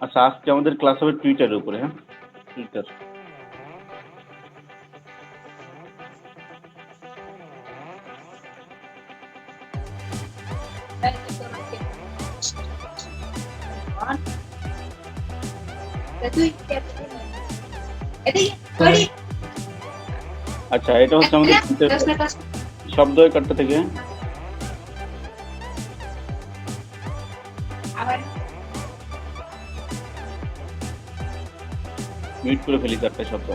আচ্ছা, আজকে আমাদের ক্লাস হবে টুইটারের উপরে। হ্যাঁ, টুইটার। আচ্ছা, এটা হচ্ছে আমাদের টুইটার শব্দ কাটটা থেকে মিউট করে ফেলি চারটা শব্দ।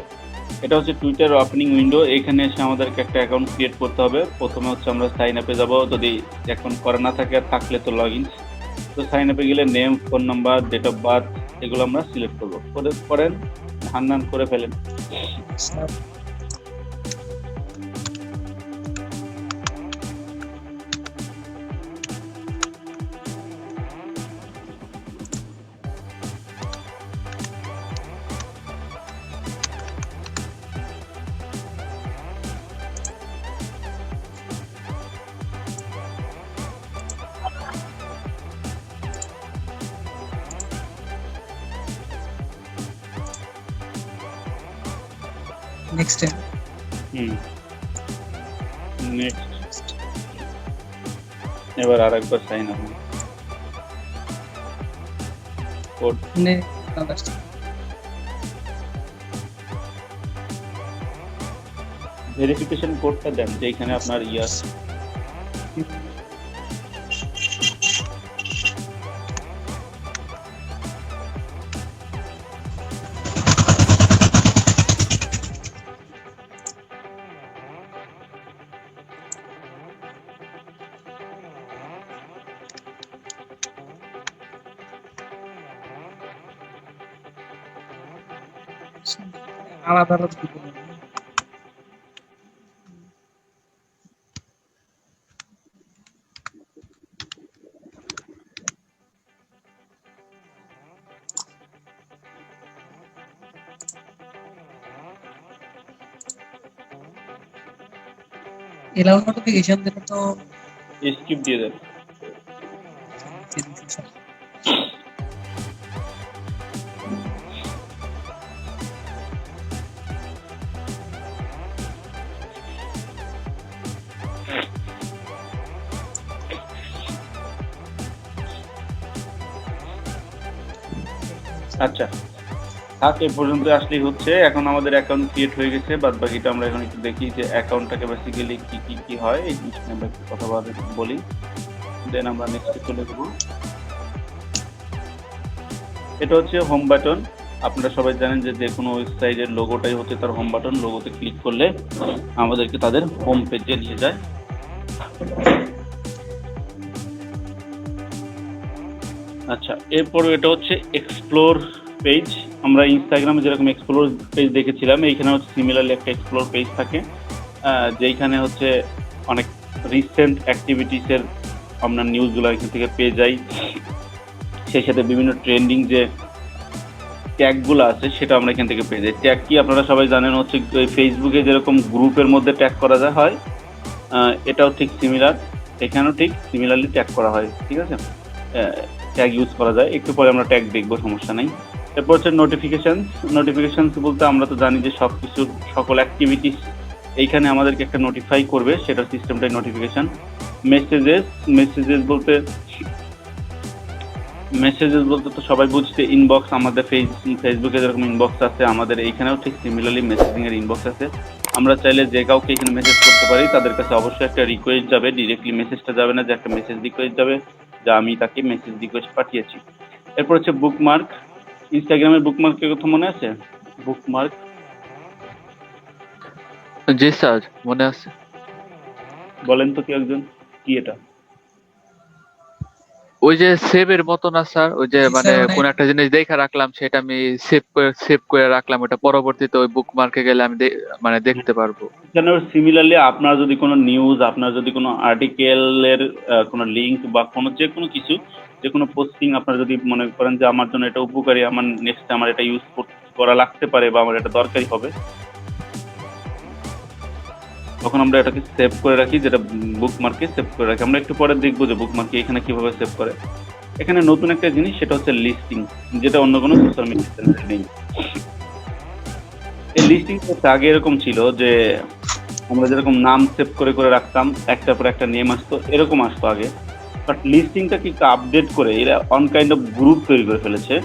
এটা হচ্ছে টুইটার ওপেনিং উইন্ডো। এখানে এসে আমাদেরকে একটা অ্যাকাউন্ট ক্রিয়েট করতে হবে। প্রথমে হচ্ছে আমরা সাইন আপে যাব, যদি অ্যাকাউন্ট করা না থাকে আর থাকলে তো লগ ইন। তো সাইন আপে গেলে name, phone number, date of birth এগুলো আমরা সিলেক্ট করবো। করেন হান্নান করে ফেলেন। Next next. এবার আরেকবার সাইন আপ কোড। ভেরিফিকেশন কোডটা দেন যেখানে আপনার ইয়ার। আলাদা আলাদা দিব। এলাও নোটিফিকেশন দিলে তো স্কিপ দিয়ে দেন। আচ্ছা, থাক এই পর্যন্ত আসলেই হচ্ছে। এখন আমাদের অ্যাকাউন্ট ক্রিয়েট হয়ে গেছে, বাদ বাকিটা আমরা এখন একটু দেখি যে অ্যাকাউন্টটাকে বেসিক্যালি কি হয় এই জিনিসটা আমরা একটু কথা বলি, দেন আমরা নেক্সটে চলে যাবো। এটা হচ্ছে হোম বাটন। আপনারা সবাই জানেন যে কোনো ওয়েবসাইটের লোগোটাই হচ্ছে তার হোম বাটন। লোগোতে ক্লিক করলে আমাদেরকে তাদের হোম পেজে নিয়ে যায়। আচ্ছা, এরপর এটা হচ্ছে এক্সপ্লোর পেজ। আমরা ইনস্টাগ্রামে যেরকম এক্সপ্লোর পেজ দেখেছিলাম, এইখানে হচ্ছে সিমিলারলি একটা এক্সপ্লোর পেজ থাকে, যেইখানে হচ্ছে অনেক রিসেন্ট অ্যাক্টিভিটিসের আমরা নিউজগুলো এখান থেকে পেয়ে যাই। সেই সাথে বিভিন্ন ট্রেন্ডিং যে ট্যাগগুলো আছে সেটা আমরা এখান থেকে পেয়ে যাই। ট্যাগ কি আপনারা সবাই জানেন, হচ্ছে ফেসবুকে যেরকম গ্রুপের মধ্যে ট্যাগ করা যায় হয়, এটাও ঠিক সিমিলার, এখানেও ঠিক সিমিলারলি ট্যাগ করা হয়। ঠিক আছে, ট্যাগ ইউজ করা যায়, একটু পরে আমরা ট্যাগ দেখবো, সমস্যা নেই। এরপর হচ্ছে নোটিফিকেশনস বলতে আমরা তো জানি যে সব কিছু সকল অ্যাক্টিভিটিস এইখানে আমাদেরকে একটা নোটিফাই করবে, সেটার সিস্টেমটাই নোটিফিকেশন। মেসেজেস বলতে তো সবাই বুঝতে ইনবক্স, আমাদের ফেসবুকে যেরকম ইনবক্স আছে আমাদের এইখানেও ঠিক সিমিলারলি মেসেজিং এর ইনবক্স আছে। আমরা চাইলে যে কাউকে এখানে মেসেজ করতে পারি, তাদের কাছে অবশ্যই একটা রিকোয়েস্ট যাবে, ডিরেক্টলি মেসেজটা যাবে না, যে একটা মেসেজ রিকোয়েস্ট যাবে যে আমি তাকে মেসেজ রিকোয়েস্ট পাঠিয়েছি। এরপর হচ্ছে বুকমার্ক। ইনস্টাগ্রামের বুকমার্কের কথা মনে আছে? বুকমার্ক, জি স্যার, মনে আছে। বলেন তো কি একজন, কি এটা? ওই যে সেভের মতো না স্যার, ওই যে মানে কোন একটা জিনিস দেখে রাখলাম, সেটা আমি সেভ করে রাখলাম, ওটা পরবর্তীতে ওই বুকমার্কে গেলে আমি মানে দেখতে পারবো। সিমিলারলি আপনার যদি কোনো নিউজ, আপনার যদি কোনো আর্টিকেলের কোনো লিঙ্ক বা যে কোনো কিছু, যে কোনো পোস্টিং আপনার যদি মনে করেন যে আমার জন্য এটা উপকারী, আমার নেক্সট আমার এটা ইউজ করা লাগতে পারে বা আমার এটা দরকারি হবে, তখন আমরা এটাকে সেভ করে রাখি, যেটা বুকমার্কে সেভ করে রাখি। আমরা একটু পরে দেখবো যে বুকমার্কে এখানে কিভাবে সেভ করে। এখানে নতুন একটা জিনিস, সেটা হচ্ছে লিস্টিং, যেটা অন্য কোনো সোশ্যাল মিডিয়া চ্যানেলে নেই। এই লিস্টিং হচ্ছে আগে এরকম ছিল যে আমরা যেরকম নাম সেভ করে করে রাখতাম, একটার পর একটা নেম আসতো, এরকম আসতো আগে। বাট লিস্টিংটাকে একটু আপডেট করে এরা অন কাইন্ড অফ গ্রুপ তৈরি করে ফেলেছে,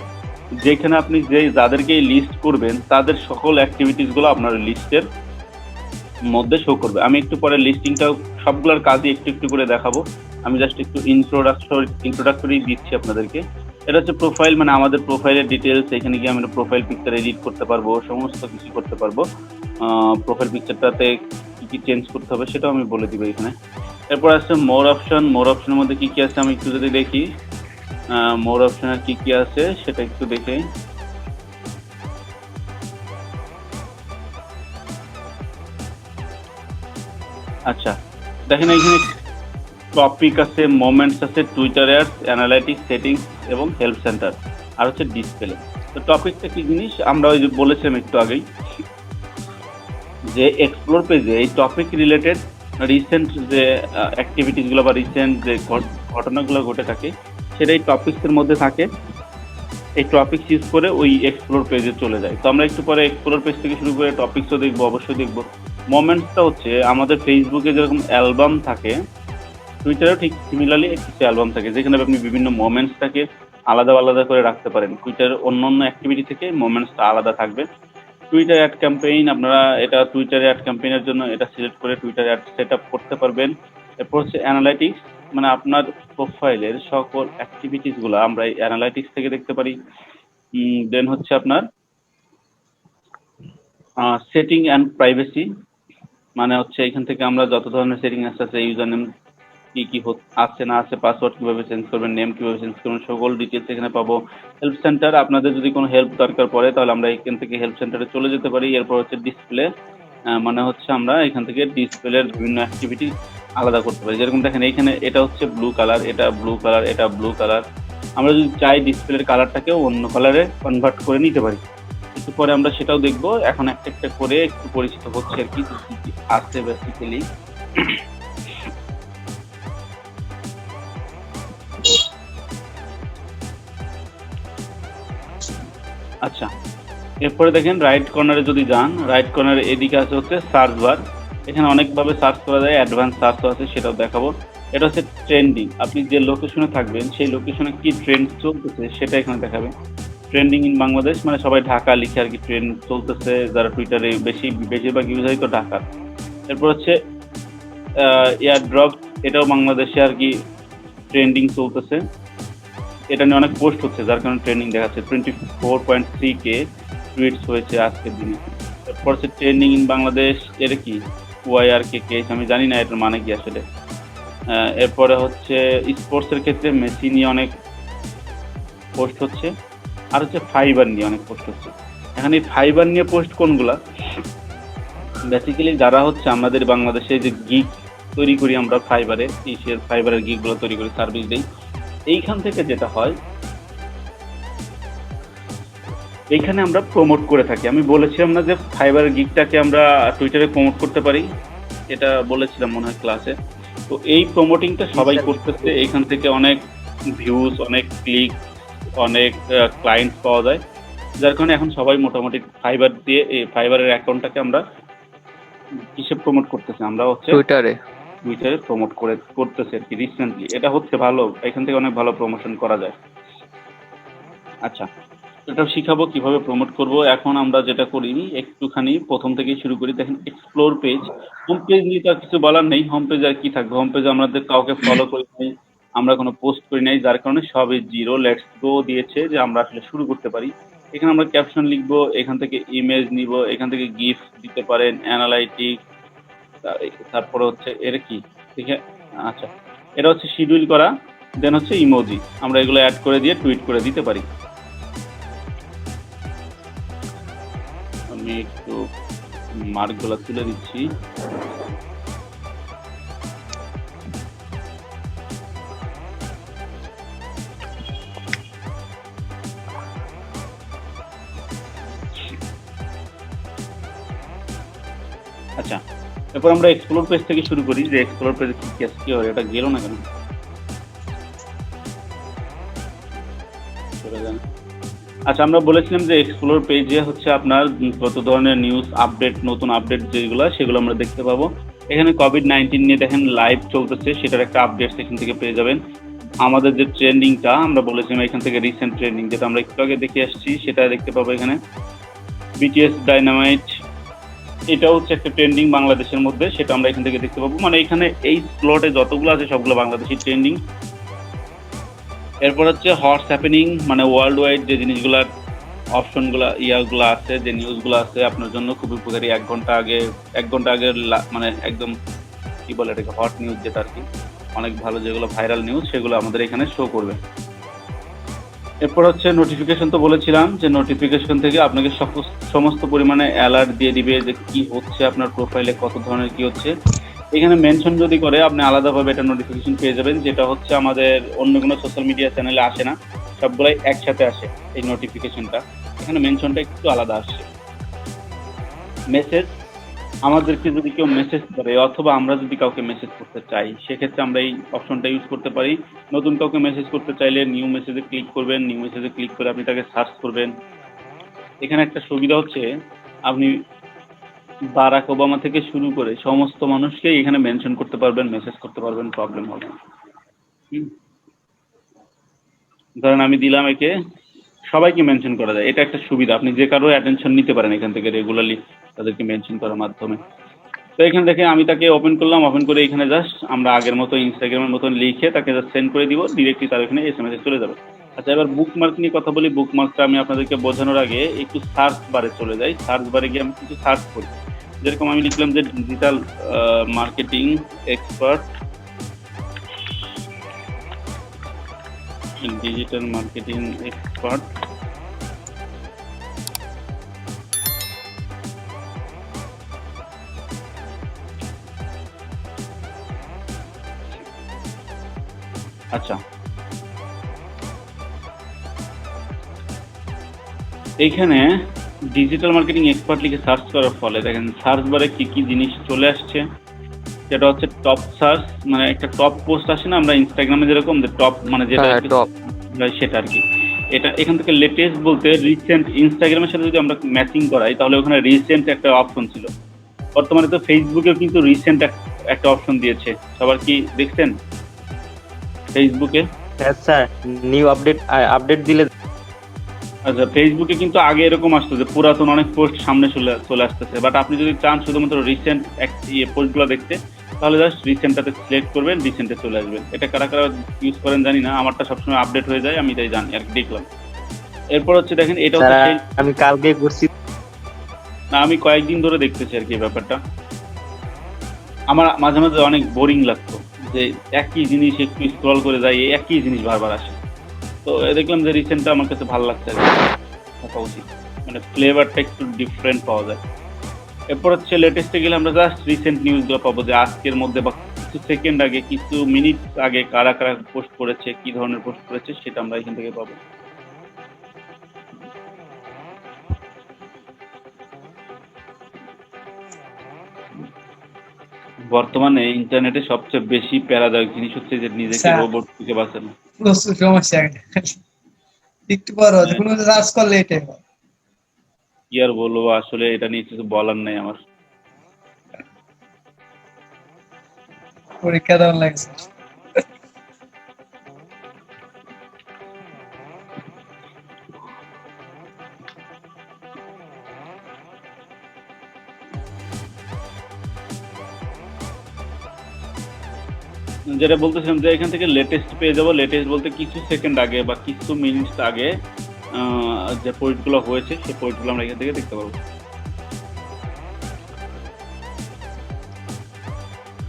যেখানে আপনি যাদেরকে লিস্ট করবেন তাদের সকল অ্যাক্টিভিটিসগুলো আপনার লিস্টের মধ্যে শো করবে। আমি একটু পরে লিস্টিংটা সবগুলোর কাজই একটু একটু করে দেখাবো। আমি জাস্ট একটু ইন্ট্রোডাক্টরি দিচ্ছি আপনাদেরকে। এটা হচ্ছে প্রোফাইল, মানে আমাদের প্রোফাইলের ডিটেলস। এখানে গিয়ে আমরা প্রোফাইল পিকচার এডিট করতে পারবো, সমস্ত কিছু করতে পারবো। প্রোফাইল পিকচারটাতে কি কি চেঞ্জ করতে হবে সেটাও আমি বলে দিব এখানে। এরপর আসছে মোর অপশন। মোর অপশনের মধ্যে কি কি আছে আমি একটু যদি দেখি, মোর অপশনের কি কি আছে সেটা একটু দেখে। আচ্ছা, দেখেন এখানে টপিক আছে, মোমেন্টস আছে, টুইটার অ্যাডস, অ্যানালাইটিক্স, সেটিংস এবং হেল্প সেন্টার, আর হচ্ছে ডিসপ্লে। তো টপিকটা কি জিনিস আমরা ওই যে বলেছিলাম একটু আগেই, যে এক্সপ্লোর পেজে এই টপিক রিলেটেড রিসেন্ট যে অ্যাক্টিভিটিসগুলো বা রিসেন্ট যে ঘটনাগুলো ঘটে থাকে সেটা এই টপিক্সের মধ্যে থাকে। এই টপিক্স ইউজ করে ওই এক্সপ্লোর পেজে চলে যায়। তো আমরা একটু পরে এক্সপ্লোর পেজ থেকে শুরু করে টপিক্সও দেখবো, অবশ্যই দেখবো। মোমেন্টসটা হচ্ছে আমাদের ফেসবুকে যেরকম অ্যালবাম থাকে, টুইটারেও ঠিক সিমিলারলি কিছু অ্যালবাম থাকে, যেখানে আপনি বিভিন্ন মোমেন্টসটাকে আলাদা আলাদা করে রাখতে পারেন। টুইটারের অন্য অন্য অ্যাক্টিভিটি থেকে মোমেন্টসটা আলাদা থাকবে। টুইটার অ্যাড ক্যাম্পেইন, আপনারা এটা টুইটারে অ্যাড ক্যাম্পেইনের জন্য এটা সিলেক্ট করে টুইটার অ্যাড সেট আপ করতে পারবেন। এরপর হচ্ছে অ্যানালাইটিক্স, মানে আপনার প্রোফাইলের সকল অ্যাক্টিভিটিসগুলো আমরা এই অ্যানালাইটিক্স থেকে দেখতে পারি। দেন হচ্ছে আপনার সেটিং অ্যান্ড প্রাইভেসি, মানে হচ্ছে এখান থেকে আমরা যত ধরনের সেটিং আছে, ইউজার নেম কি কি আছে না আছে, পাসওয়ার্ড কিভাবে চেঞ্জ করবেন, নেম কিভাবে চেঞ্জ করবেন, সকল ডিটেলস এখানে পাবো। হেল্প সেন্টার, আপনাদের যদি কোনো হেল্প দরকার পড়ে তাহলে আমরা এখান থেকে হেল্প সেন্টারে চলে যেতে পারি। এরপর হচ্ছে ডিসপ্লে, মানে হচ্ছে আমরা এখান থেকে ডিসপ্লের বিভিন্ন অ্যাক্টিভিটি আলাদা করতে পারি। যেরকম দেখেন এইখানে এটা হচ্ছে ব্লু কালার, এটা ব্লু কালার, এটা ব্লু কালার। আমরা যদি চাই ডিসপ্লের কালারটাকেও অন্য কালারে কনভার্ট করে নিতে পারি। একটু পরে আমরা সেটাও দেখবো। এখন একটা একটা করে একটু পরিচিত হচ্ছে আর কি আছে বেসিক্যালি। আচ্ছা, এরপরে দেখেন রাইট কর্নারে যদি যান, রাইট কর্নারে এদিকে আছে হচ্ছে সার্চ বার। এখানে অনেকভাবে সার্চ করা যায়, অ্যাডভান্স সার্চও আছে, সেটাও দেখাবো। এটা হচ্ছে ট্রেন্ডিং, আপনি যে লোকেশনে থাকবেন সেই লোকেশনে কি ট্রেন্ড চলতেছে সেটা এখানে দেখাবে। ট্রেন্ডিং ইন বাংলাদেশ, মানে সবাই ঢাকা লিখে আর কি ট্রেন্ড চলতেছে, যারা টুইটারে বেশিরভাগ ইউজ হয় তো ঢাকা। এরপর হচ্ছে এয়ার ড্রপ, এটাও বাংলাদেশে আর কি ট্রেন্ডিং চলতেছে, এটা নিয়ে অনেক পোস্ট হচ্ছে যার কারণে ট্রেন্ডিং দেখাচ্ছে। 24.3K টুইটস হয়েছে আজকের দিনে। এরপর হচ্ছে ট্রেন্ডিং ইন বাংলাদেশ, এটা কি ওয়াইআরকে কেস, আমি জানি না এটার মানে কি আসলে। এরপরে হচ্ছে স্পোর্টসের ক্ষেত্রে মেসি নিয়ে অনেক পোস্ট হচ্ছে, আর হচ্ছে ফাইবার নিয়ে অনেক পোস্ট হচ্ছে। এখানে ফাইবার নিয়ে পোস্ট কোনগুলা, বেসিক্যালি যারা হচ্ছে আমাদের বাংলাদেশে যে গিগ তৈরি করি আমরা ফাইবারের গিগগুলো তৈরি করি, সার্ভিস দিই, এইখান থেকে যেটা হয় এইখানে আমরা প্রমোট করে থাকি। আমি বলেছিলাম না যে ফাইবার গিগটাকে আমরা টুইটারে প্রমোট করতে পারি, এটা বলেছিলাম মনে হয় ক্লাসে। তো এই প্রমোটিংটা সবাই করতেছে, এইখান থেকে অনেক ভিউজ, অনেক ক্লিক, অনেক ক্লায়েন্ট পাওয়া যায়, যার কারণে এখন সবাই মোটামুটি ফাইবার দিয়ে এই ফাইবারের অ্যাকাউন্টটাকে আমরা কিসে প্রমোট করতেছে, আমরা হচ্ছে টুইটারে প্রমোট করতেছে আর কি রিসেন্টলি। এটা হচ্ছে ভালো, এখান থেকে অনেক ভালো প্রমোশন করা যায়। আচ্ছা, এটা শিখাবো কিভাবে প্রমোট করব। এখন আমরা যেটা করি একটুখানি প্রথম থেকেই শুরু করি। দেখেন এক্সপ্লোর পেজ, হোম পেজ নিয়ে তো আর কিছু বলার নেই। হোম পেজ আর কি থাকবে, হোম পেজ আমাদের কাউকে ফলো করি নাই, আমরা কোনো পোস্ট করি নাই, যার কারণে সবই জিরো। লেটস গো দিয়েছে যে আমরা আসলে শুরু করতে পারি। এখানে আমরা ক্যাপশন লিখবো, এখান থেকে ইমেজ নিব, এখান থেকে গিফট দিতে পারেন, অ্যানালাইটিক, তারপরে হচ্ছে এর কি ঠিক আছে। আচ্ছা, এটা হচ্ছে শিডিউল করা, দেন হচ্ছে ইমোজি, আমরা এগুলো অ্যাড করে দিয়ে টুইট করে দিতে পারি। আমি একটু মার্কগুলো তুলে দিচ্ছি। আচ্ছা, এরপর আমরা এক্সপ্লোর পেজ থেকে শুরু করি, যে এক্সপ্লোর পেজে কি আছে, কি হয়, এটা গেল না কেন। আচ্ছা, আমরা বলেছিলাম যে এক্সপ্লোর পেজে হচ্ছে আপনার কত ধরনের নিউজ আপডেট, নতুন আপডেট যেগুলো সেগুলো আমরা দেখতে পাবো। এখানে কোভিড-19 নিয়ে দেখেন লাইভ চলতেছে, সেটার একটা আপডেট এখান থেকে পেয়ে যাবেন। আমাদের যে ট্রেন্ডিংটা আমরা বলেছিলাম এখান থেকে রিসেন্ট ট্রেন্ডিং যেটা আমরা একটু আগে দেখে আসছি সেটা দেখতে পাবো এখানে। বিটিএস ডাইনামাইট এটা হচ্ছে একটা ট্রেন্ডিং বাংলাদেশের মধ্যে, সেটা আমরা এখান থেকে দেখতে পাবো। মানে এখানে এই স্লটে যতগুলো আছে সবগুলো বাংলাদেশি ট্রেন্ডিং। এরপর হচ্ছে হটস হ্যাপেনিং, মানে ওয়ার্ল্ড ওয়াইড যে জিনিসগুলার অপশনগুলো ইয়াগুলো আছে, যে নিউজগুলো আছে আপনার জন্য খুবই উপকারী। 1 ঘন্টা আগে মানে একদম কি বলে এটাকে, হট নিউজ যেটা আর কি, অনেক ভালো যেগুলো ভাইরাল নিউজ সেগুলো আমাদের এখানে শো করবে। এরপর হচ্ছে নোটিফিকেশন, তো বলেছিলাম যে নোটিফিকেশন থেকে আপনাকে সমস্ত পরিমাণে অ্যালার্ট দিয়ে দিবে যে কি হচ্ছে আপনার প্রোফাইলে, কত ধরনের কি হচ্ছে। এখানে মেনশন যদি করে আপনি আলাদাভাবে একটা নোটিফিকেশন পেয়ে যাবেন, যেটা হচ্ছে আমাদের অন্য কোনো সোশ্যাল মিডিয়া চ্যানেলে আসে না, সবগুলাই একসাথে আসে এই নোটিফিকেশনটা। এখানে মেনশনটা একটু আলাদা আসছে। মেসেজ, আমাদেরকে যদি কেউ মেসেজ করে অথবা আমরা যদি কাউকে মেসেজ করতে চাই সেক্ষেত্রে আমরা এই অপশনটা ইউজ করতে পারি। নতুন কাউকে মেসেজ করতে চাইলে নিউ মেসেজে ক্লিক করবেন, নিউ মেসেজে ক্লিক করে আপনি তাকে সার্চ করবেন। এখানে একটা সুবিধা হচ্ছে আপনি বারাক ওবামা থেকে শুরু করে সমস্ত মানুষকেই এখানে মেনশন করতে পারবেন, মেসেজ করতে পারবেন, প্রবলেম হবে না। ধরেন আমি দিলাম একে, সবাইকে মেনশন করা যায়, এটা একটা সুবিধা। আপনি যে কারো অ্যাটেনশন নিতে পারেন এখান থেকে রেগুলারলি তাদেরকে মেনশন করার মাধ্যমে। তো এখান থেকে আমি তাকে ওপেন করলাম, ওপেন করে এখানে জাস্ট আমরা আগের মতো ইনস্টাগ্রামের মতন লিখে তাকে জাস্ট সেন্ড করে দিব, ডিরেক্টলি তার এখানে এসএমএস চলে যাবে। আচ্ছা, এবার বুকমার্ক নিয়ে কথা বলি। বুকমার্কটা আমি আপনাদেরকে বোঝানোর আগে একটু সার্চ বারে চলে যাই। সার্চ বারে গিয়ে আমি কিছু সার্চ করি, যেরকম আমি লিখলাম যে digital marketing expert, digital marketing expert. আচ্ছা, এইখানে ডিজিটাল মার্কেটিং এক্সপার্ট লিখে সার্চ করার ফলে দেখেন সার্চ বারে কি কি জিনিস চলে আসছে। যেটা হচ্ছে টপ সার্চ, মানে একটা টপ পোস্ট আসে না আমরা ইনস্টাগ্রামে যেরকম যে টপ, মানে যেটা টপ, সেটা আর কি। এটা এখান থেকে লেটেস্ট বলতে রিসেন্ট, ইনস্টাগ্রামের সাথে যদি আমরা ম্যাচিং করাই তাহলে ওখানে রিসেন্ট একটা অপশন ছিল। বর্তমানে তো ফেসবুকেও কিন্তু রিসেন্ট একটা অপশন দিয়েছে, সবার কি দেখছেন ফেসবুকে? হ্যাঁ স্যার, নিউ আপডেট দিলে। আচ্ছা, ফেসবুকে কিন্তু আগে এরকম আসতো যে পুরাতন অনেক পোস্ট সামনে চলে আসতেছে, বাট আপনি যদি চান শুধুমাত্র রিসেন্ট পোস্টগুলো দেখতে তাহলে জাস্ট রিসেন্টটাতে সিলেক্ট করবেন, রিসেন্টে চলে আসবেন। এটা কারা কারা ইউজ করেন জানি না, আমারটা সবসময় আপডেট হয়ে যায়, আমি তাই জানি আর কি, দেখলাম। এরপর হচ্ছে দেখেন এটা হচ্ছে আমি কালকে করছি না, আমি কয়েকদিন ধরে দেখতেছি আর কি এই ব্যাপারটা। আমার মাঝে মাঝে অনেক বোরিং লাগতো যে একই জিনিস একটু স্ক্রল করে যাই, একই জিনিস বারবার আসে। তো দেখলাম যে রিসেন্টটা আমার কাছে ভালো লাগছে আর কি, থাকা উচিত, মানে ফ্লেভারটা একটু ডিফারেন্ট পাওয়া যায়। এরপর হচ্ছে লেটেস্টে গেলে আমরা জাস্ট রিসেন্ট নিউজগুলো পাবো, যে আজকের মধ্যে বা কিছু সেকেন্ড আগে, কিছু মিনিট আগে কারা কারা পোস্ট করেছে, কি ধরনের পোস্ট করেছে সেটা আমরা এখান থেকে পাবো। বর্তমানে ইন্টারনেটে সবচেয়ে বেশি প্যারাদায়ক জিনিস হচ্ছে যে নিজেকে রোবট থেকে বাঁচানো। প্রচুর সমস্যা একটু বড় কোনো সার্চ করলে এটাই হয়। কি আর বলবো, আসলে এটা নিয়ে কিছু বলার নাই আমার। পরীক্ষা দেওয়ার লাগছে। যেটা বলতেছিলাম যে এখান থেকে লেটেস্ট পেয়ে যাবো। লেটেস্ট বলতে কিছু সেকেন্ড আগে বা কিছু মিনিট আগে যে পোস্টগুলো হয়েছে সেই পোস্টগুলো আমরা এখান থেকে দেখতে পাবো।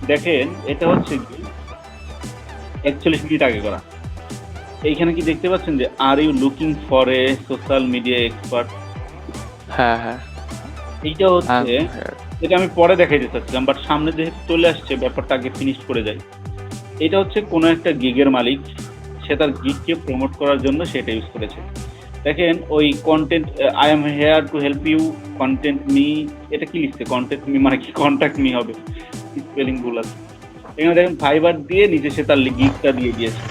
দেখেন এটা হচ্ছে কি 41 মিনিট আগে করা। এইখানে কি দেখতে পাচ্ছেন যে are you looking for a social media expert? হ্যাঁ হ্যাঁ, এইটা হচ্ছে এটা আমি পরে দেখাইতে চাচ্ছিলাম, বাট সামনে যেহেতু চলে আসছে ব্যাপারটা আগে ফিনিশ করে যাই। এটা হচ্ছে কোনো একটা গিগের মালিক, সে তার গিগকে প্রমোট করার জন্য সেটা ইউজ করেছে। দেখেন ওই content, I am here to help you content me, এটা কি লিখছে? কন্টেন্ট মি মানে কি কন্ট্যাক্ট মি হবে, স্পেলিং ভুল আছে। এখানে দেখেন ফাইবার দিয়ে নিচে সে তার গিগটা দিয়ে দিয়েছে।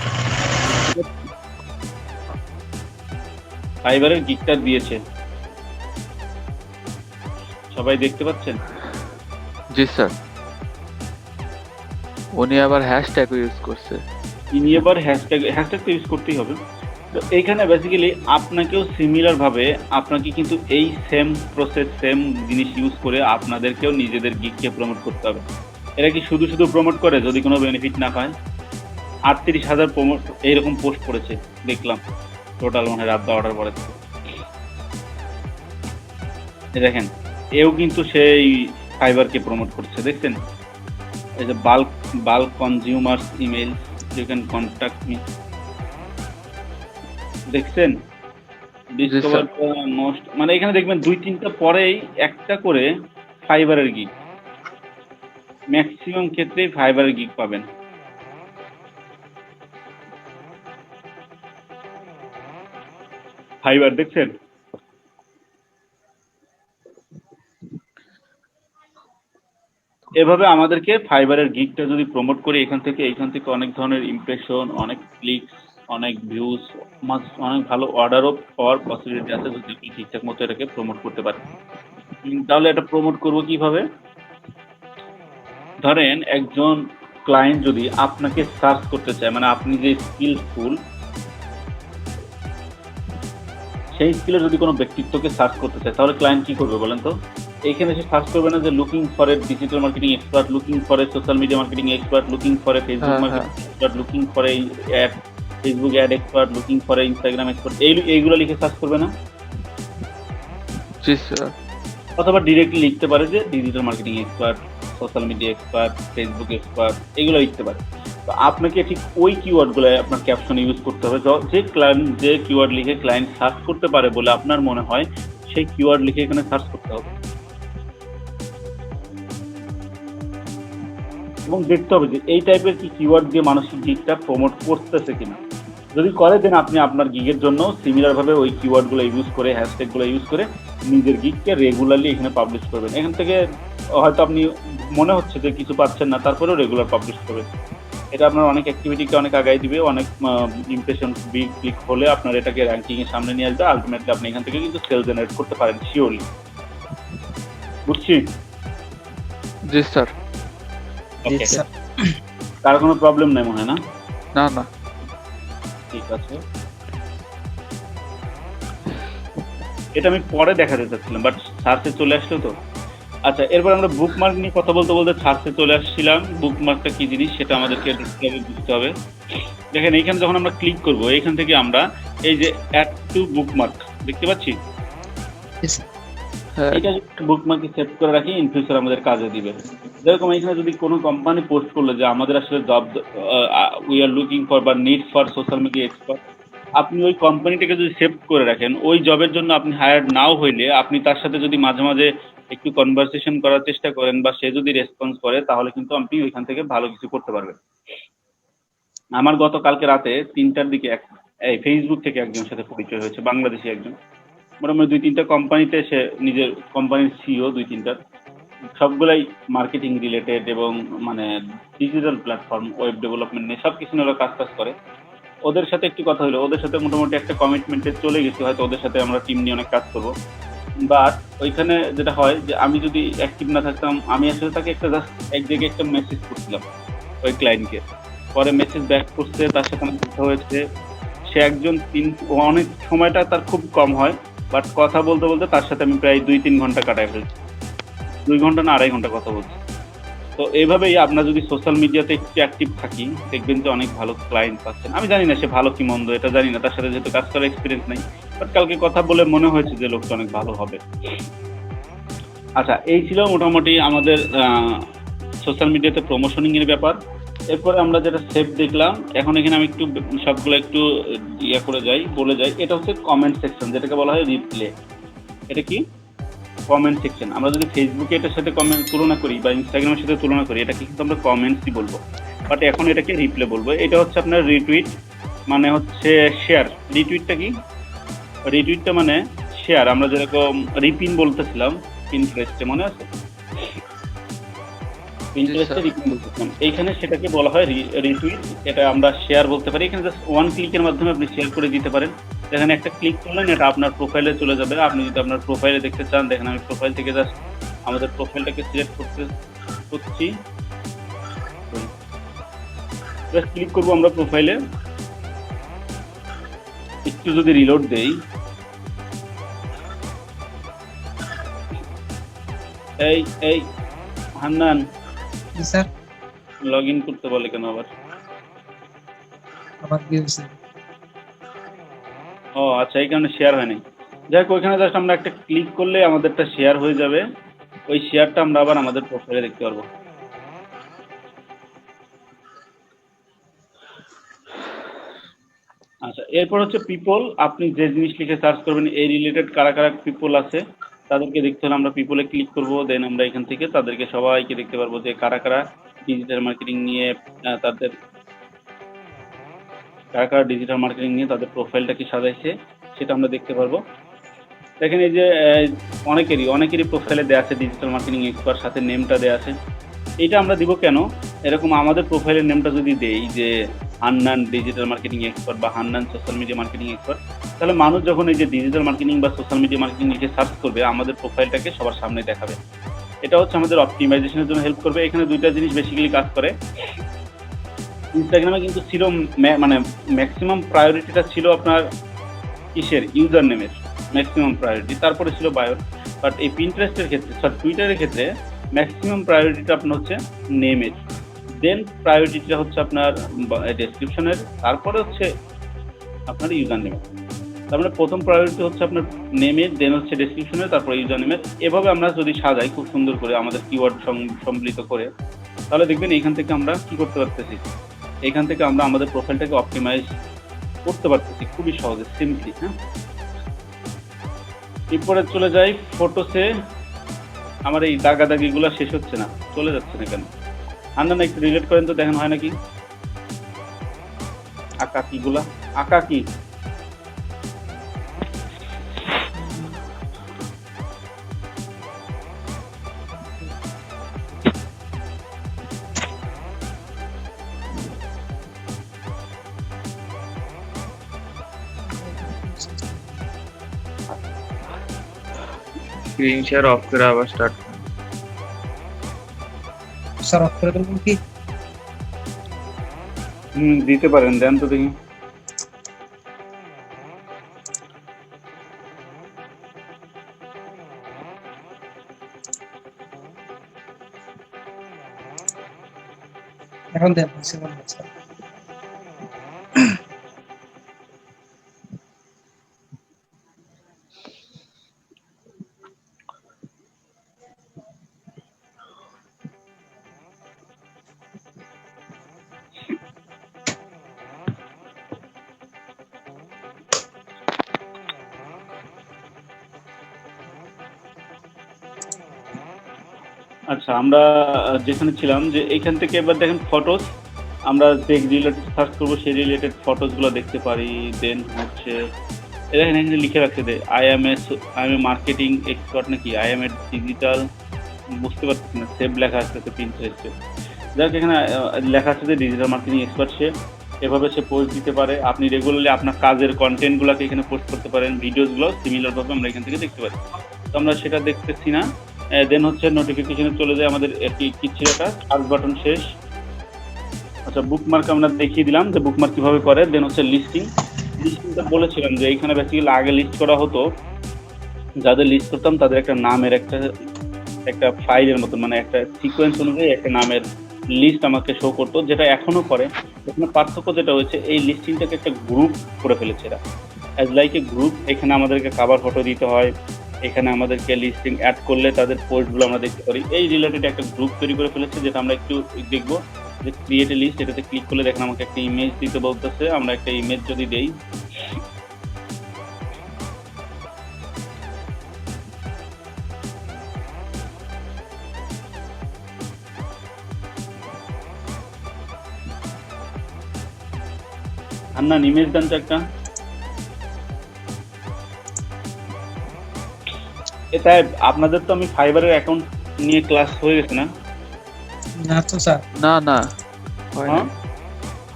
ফাইবারের গিকটা দিয়েছে, সবাই দেখতে পাচ্ছেন? জি স্যার। উনি আবার হ্যাশট্যাগ ইউজ করছে। ইনি এবার হ্যাশট্যাগ তো ইউজ করতেই হবে। তো এইখানে বেসিক্যালি আপনাকেও সিমিলার ভাবে আপনাকে কিন্তু এই সেম প্রসেস সেম জিনিস ইউজ করে আপনাদেরকেও নিজেদের গিককে প্রমোট করতে হবে। এরা কি শুধু শুধু প্রমোট করে যদি কোনো বেনিফিট না পায়? 38,000 প্রমোট এইরকম পোস্ট করেছে দেখলাম টোটাল, মানে রাত 12টার পরে থেকে। এই দেখেন, এও কিন্তু সেই ফাইবারকে প্রমোট করছে, দেখছেন? এই যে bulk consumers email, you can contact me, দেখছেন? ডিসকভার মোস্ট, মানে এখানে দেখবেন 2-3টা পরেই একটা করে ফাইবারের গিগ, ম্যাক্সিমাম ক্ষেত্রেই ফাইবারের গিগ পাবেন। ফাইবার দেখছেন? এভাবে আমাদেরকে ফাইবারের গিগটা যদি প্রমোট করি এখান থেকে অনেক ধরনের ইমপ্রেশন, অনেক ক্লিকস, অনেক ভিউজ, অনেক ভালো অর্ডারও পাওয়ার পসিবিলিটি আছে যদি আপনি ঠিকঠাক মতো এটাকে প্রমোট করতে পারেন। তাহলে এটা প্রমোট করবো কিভাবে? ধরেন একজন ক্লায়েন্ট যদি আপনাকে সার্চ করতে চায়, মানে আপনি যে স্কিলফুল সেই স্কিলের যদি কোনো ব্যক্তিত্বকে সার্চ করতে চায় তাহলে ক্লায়েন্ট কি করবে বলেন তো? এইখানে সে সার্চ করবে না যে looking for A digital marketing expert, looking for a social media marketing expert, looking for A Facebook marketing expert, looking for A Facebook ad expert, looking for A Instagram expert, এইগুলো লিখে search করবে না? জি sir. অথবা directly লিখতে পারে যে digital marketing expert, social media expert, Facebook expert, এগুলো লিখতে পারে। তো আপনাকে ঠিক ওই কিওয়ার্ডগুলো আপনার ক্যাপশনে ইউজ করতে হবে। যে ক্লায়েন্ট যে কিওয়ার্ড লিখে ক্লায়েন্ট সার্চ করতে পারে বলে আপনার মনে হয় সেই কিওয়ার্ড লিখে এখানে সার্চ করতে হবে এবং দেখতে হবে যে এই টাইপের কি কিওয়ার্ড দিয়ে মানসিক গিগটা প্রমোট করতেছে কিনা। যদি করে দেন আপনি আপনার গিগের জন্য সিমিলারভাবে ওই কিওয়ার্ডগুলো ইউজ করে, হ্যাশট্যাগুলো ইউজ করে নিজের গিগকে রেগুলারলি এখানে পাবলিশ করবেন। এখান থেকে হয়তো আপনি মনে হচ্ছে যে কিছু পাচ্ছেন না, তারপরেও রেগুলার পাবলিশ করবেন। এটা আপনার অনেক অ্যাক্টিভিটিকে অনেক আগায় দিবে, অনেক ইমপ্রেশন বিগ ক্লিক হলে আপনার এটাকে র্যাঙ্কিংয়ের সামনে নিয়ে আসবে। আলটিমেটলি আপনি এখান থেকে কিন্তু সেল জেনারেট করতে পারেন শিওরলি। বুঝছি? জি স্যার। ওকে, কার কোনো প্রবলেম নেই মনে হয় না? না না, ঠিক আছে, এটা আমি পরে দেখাতে চাচ্ছিলাম বাট সার্চে চলে আসলো তো। আচ্ছা, এরপর আমরা বুকমার্ক নিয়ে কথা বলতে বলতে সার্চে চলে আসছিলাম। বুকমার্কটা কি জিনিস সেটা আমাদেরকে বুঝতে হবে। দেখেন এইখানে যখন আমরা ক্লিক করব এইখান থেকে আমরা এই যে অ্যাড টু বুকমার্ক দেখতে পাচ্ছি, এটা বুকমার্কে সেভ করে রাখি, ইন ফিউচার আমাদের কাজে দিবে। যেরকম এখানে যদি কোনো কোম্পানি পোস্ট করলো যে আমাদের আসলে job we are looking for বা need for social media expert, আপনি ওই কোম্পানিটাকে যদি সেভ করে রাখেন, ওই জবের জন্য আপনি হায়ার নাও হইলে আপনি তার সাথে যদি মাঝে মাঝে একটু কনভারসেশন করার চেষ্টা করেন বা সে যদি রেসপন্স করে তাহলে কিন্তু আপনি ওইখান থেকে ভালো কিছু করতে পারবেন। আমার গতকালকে রাতে 3টার দিকে এই ফেসবুক থেকে একজনের সাথে পরিচয় হয়েছে, বাংলাদেশি একজন। মোটামুটি 2-3টা কোম্পানিতে সে নিজের কোম্পানির সিইও, 2-3টার, সবগুলাই মার্কেটিং রিলেটেড এবং মানে ডিজিটাল প্ল্যাটফর্ম, ওয়েব ডেভেলপমেন্ট নিয়ে সব কিছু নিয়ে ওরা কাজ করে। ওদের সাথে একটু কথা হলো, ওদের সাথে মোটামুটি একটা কমিটমেন্টে চলে গেছি, হয়তো ওদের সাথে আমরা টিম নিয়ে অনেক কাজ করবো। বাট ওইখানে যেটা হয় যে আমি যদি অ্যাক্টিভ না থাকতাম, আমি আসলে তাকে একটা জাস্ট এক জায়গায় একটা মেসেজ করছিলাম ওই ক্লায়েন্টকে, পরে মেসেজ ব্যাক করছে, তার সাথে আমার কথা হয়েছে। সে একজন অনেক সময়টা তার খুব কম হয়, বাট কথা বলতে বলতে তার সাথে আমি প্রায় 2-3 ঘন্টা কাটাই ফেলছি, 2 ঘন্টা না 2.5 ঘন্টা কথা বলছি। তো এইভাবেই আপনার যদি সোশ্যাল মিডিয়াতে একটু অ্যাক্টিভ থাকি দেখবেন যে অনেক ভালো ক্লায়েন্ট পাচ্ছেন। আমি জানি না সে ভালো কি মন্দ, এটা জানি না, তার সাথে যেহেতু কাজ করার এক্সপিরিয়েন্স নেই, বাট কালকে কথা বলে মনে হয়েছে যে লোকটা অনেক ভালো হবে। আচ্ছা, এই ছিল মোটামুটি আমাদের সোশ্যাল মিডিয়াতে প্রমোশনিং এর ব্যাপার। এরপরে আমরা যেটা সেভ দেখলাম, এখন এখানে আমি একটু সবগুলো একটু বলে যাই। এটা হচ্ছে কমেন্ট সেকশন, যেটাকে বলা হয় রিপ্লে। এটা কি? Comment section. আমরা যদি ফেসবুকে এটার সাথে কমেন্ট তুলনা করি বা ইনস্টাগ্রামের সাথে তুলনা করি, এটাকে কিন্তু আমরা কমেন্টসই বলবো, বাট এখন এটাকে রিপ্লে বলবো। এটা হচ্ছে আপনার রিটুইট, মানে হচ্ছে শেয়ার। রিটুইটটা কি? রিটুইটটা মানে শেয়ার। আমরা যেরকম রিপিন বলতেছিলাম পিন্টারেস্টে, মনে আছে? পিন্টারেস্টে রিপিন বলতেছিলাম, এইখানে সেটাকে বলা হয় রিটুইট। এটা আমরা শেয়ার বলতে পারি। এখানে জাস্ট 1 ক্লিকের মাধ্যমে আপনি শেয়ার করে দিতে পারেন। এখানে একটা ক্লিক করলেন, এটা আপনার প্রোফাইলে চলে যাবে। আপনি যদি আপনার প্রোফাইলে দেখতে চান, দেখেন আমি প্রোফাইল থেকে জাস্ট আমাদের প্রোফাইলটাকে সিলেক্ট করছি, জাস্ট ক্লিক করবো আমরা প্রোফাইলে। একটু যদি রিলোড দেই, এই হান্নান জি স্যার, লগ ইন করতে বলে কেন আবার? আমার কি হয়েছে? ও আচ্ছা, এই কারণে শেয়ার হয়নি। যাই হোক, ওইখানে জাস্ট আমরা একটা ক্লিক করলে আমাদেরটা শেয়ার হয়ে যাবে। ওই শেয়ারটা আমরা আবার আমাদের প্রোফাইলে দেখতে পারবো। আচ্ছা, এরপর হচ্ছে পিপল। আপনি যে জিনিস লিখে সার্চ করবেন, এই রিলেটেড কারা কারা পিপল আছে তাদেরকে দেখতে হলে আমরা পিপলে ক্লিক করব। দেন আমরা এখান থেকে তাদেরকে সবাইকে দেখতে পারবো যে কারা কারা ডিজিটাল মার্কেটিং নিয়ে তাদের প্রোফাইলটা কি সাজাইছে সেটা আমরা দেখতে পারবো। দেখেন এই যে অনেকেরই প্রোফাইলে দেওয়া আছে ডিজিটাল মার্কেটিং এক্সপার্ট, সাথে নেমটা দেওয়া আছে। এইটা আমরা দিব কেন? এরকম আমাদের প্রোফাইলের নেমটা যদি দেই যে হান্নান ডিজিটাল মার্কেটিং এক্সপার্ট বা Hannan social media marketing expert, তাহলে মানুষ যখন এই যে ডিজিটাল মার্কেটিং বা সোশ্যাল মিডিয়া মার্কেটিং লিখে সার্চ করবে, আমাদের প্রোফাইলটাকে সবার সামনে দেখাবে। এটা হচ্ছে আমাদের অপটিমাইজেশনের জন্য হেল্প করবে। এখানে দুইটা জিনিস বেসিক্যালি কাজ করে। ইনস্টাগ্রামে কিন্তু ছিল মানে ম্যাক্সিমাম প্রায়োরিটিটা ছিল আপনার কিসের, ইউজার নেমের ম্যাক্সিমাম প্রায়োরিটি, তারপরে ছিল বায়োর। বাট এই পিন্টারেস্টের ক্ষেত্রে, টুইটারের ক্ষেত্রে ম্যাক্সিমাম প্রায়োরিটিটা আপনার হচ্ছে নেমের, দেন প্রায়োরিটিটা হচ্ছে আপনার ডেসক্রিপশনের, তারপরে হচ্ছে আপনার ইউজার নেমের। তার মানে প্রথম প্রায়োরিটি হচ্ছে আপনার নেমের, দেন হচ্ছে ডেসক্রিপশনের, তারপরে ইউজার নেমের। এভাবে আমরা যদি সাজাই খুব সুন্দর করে আমাদের কিওয়ার্ড সম্মিলিত করে, তাহলে দেখবেন এইখান থেকে আমরা কি করতে পারতেছি, এইখান থেকে আমরা আমাদের প্রোফাইলটাকে অপটিমাইজ করতে পারতেছি খুবই সহজে, সিম্পলি। হ্যাঁ, এরপরে চলে যাই ফটোসে। আমার এই দাগাদাগিগুলো শেষ হচ্ছে না, চলে যাচ্ছে না কেন? হান্নান একটু রিলেট করেন তো, দেখেন হয় নাকি? আঁকা কি স্ক্রিন শেয়ার অফ করে আবার স্টার্ট। স্যার অফ করে দেবেন কি? দিতে পারেন, দেন তো দেখি। এখন দেন স্যার। আচ্ছা, আমরা যেখানে ছিলাম, যে এইখান থেকে এবার দেখেন ফটোস, আমরা যে রিলেটেড সার্চ করবো সেই রিলেটেড ফটোসগুলো দেখতে পারি। দেন হচ্ছে দেখেন এখানে লিখে রাখছে যে I M A marketing expert নাকি আই এম এ ডিজিটাল, বুঝতে পারতেছি না, সেভ লেখা আসতেছে পিন্টারেস্টে। যাক, এখানে লেখা আছে যে ডিজিটাল মার্কেটিং এক্সপার্ট, সে এভাবে সে পোস্ট দিতে পারে। আপনি রেগুলারলি আপনার কাজের কন্টেন্টগুলোকে এখানে পোস্ট করতে পারেন, ভিডিওসগুলো সিমিলারভাবে আমরা এখান থেকে দেখতে পারি। তো আমরা সেটা দেখতেছি না। দেন হচ্ছে নোটিফিকেশনে চলে যায় আমাদের কি ছিল, এটা সার্চ বাটন শেষ। আচ্ছা, বুকমার্ক আমরা দেখিয়ে দিলাম যে বুকমার্ক কিভাবে করে। দেন হচ্ছে লিস্টিংটা বলেছিলাম যে এইখানে বেসিক্যালি আগে লিস্ট করা হতো, যাদের লিস্ট করতাম তাদের একটা নামের একটা ফাইলের মতন, মানে একটা সিকোয়েন্স অনুযায়ী একটা নামের লিস্ট আমাকে শো করতো, যেটা এখনো করে। এখানে পার্থক্য যেটা হয়েছে, এই লিস্টিংটাকে একটা গ্রুপ করে ফেলেছে এরা, অ্যাজ লাইক এ গ্রুপ। এখানে আমাদেরকে কাভার ফটো দিতে হয়, এখানে আমাদেরকে লিস্টিং অ্যাড করলে তাদের পোস্টগুলো আমরা দেখতে পারি। এই রিলেটেড একটা গ্রুপ তৈরি করে ফেলেছে, যেটা আমরা একটু দেখবো। যে ক্রিয়েট এ লিস্ট, এটাতে ক্লিক করলে দেখেন আমাকে একটা ইমেজ দিতে বলতেছে। আমরা একটা ইমেজ যদি দেই, হান্নান ইমেজ দেন তো একটা। এটা আপনাদের তো আমি ফাইবারের অ্যাকাউন্ট নিয়ে ক্লাস হয়ে গেছে না? না তো স্যার। না হয় হ্যাঁ?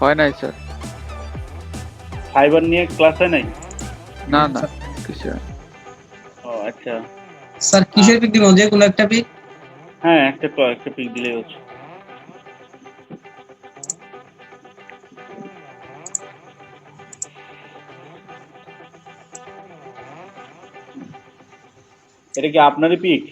হয় নাই স্যার। ফাইবার নিয়ে ক্লাস হয় নাই? না না কিছু না। ও আচ্ছা, স্যার কিসের পিক দিব, যে কোনো একটা পিক? হ্যাঁ একটা পিক দিলেই হচ্ছে। এটা কি আপনারই pick?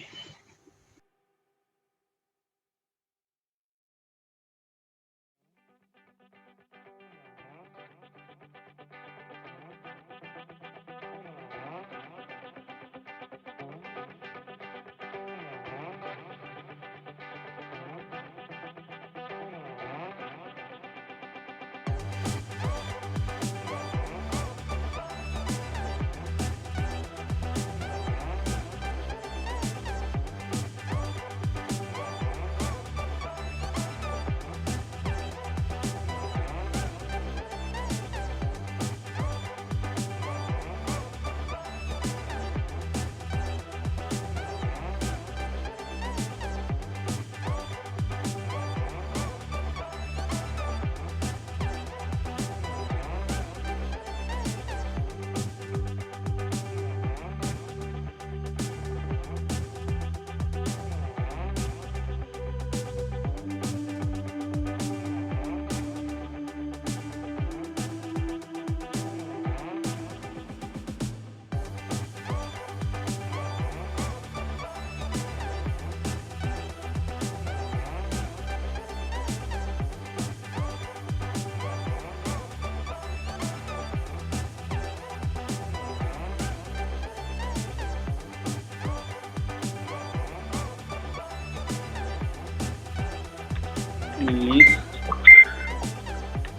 List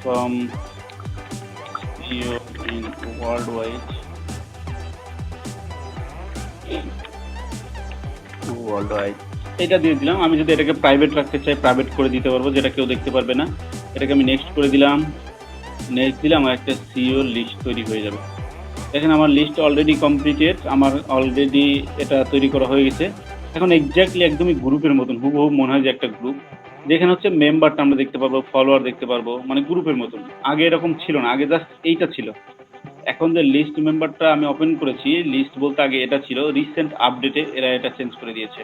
from CEO in worldwide. এটা দিয়ে দিলাম। আমি যদি এটাকে প্রাইভেট রাখতে চাই প্রাইভেট করে দিতে পারবো, যেটা কেউ দেখতে পারবে না। এটাকে আমি নেক্সট করে দিলাম, নেক্সট দিলে আমার একটা সিও লিস্ট তৈরি হয়ে যাবে। দেখেন আমার লিস্ট অলরেডি কমপ্লিটেড, আমার অলরেডি এটা তৈরি করা হয়ে গেছে। এখন এক্স্যাক্টলি একদমই গ্রুপের মতন হুবহু মনে হয় যে একটা গ্রুপ, যেখানে হচ্ছে মেম্বারটা আমরা দেখতে পারবো, ফলোয়ার দেখতে পারবো, মানে গ্রুপের মতন। আগে এরকম ছিল না, আগে জাস্ট এইটা ছিল। এখন যে লিস্ট মেম্বারটা আমি ওপেন করেছি, লিস্ট বলতে আগে এটা ছিল, রিসেন্ট আপডেটে এরা এটা চেঞ্জ করে দিয়েছে,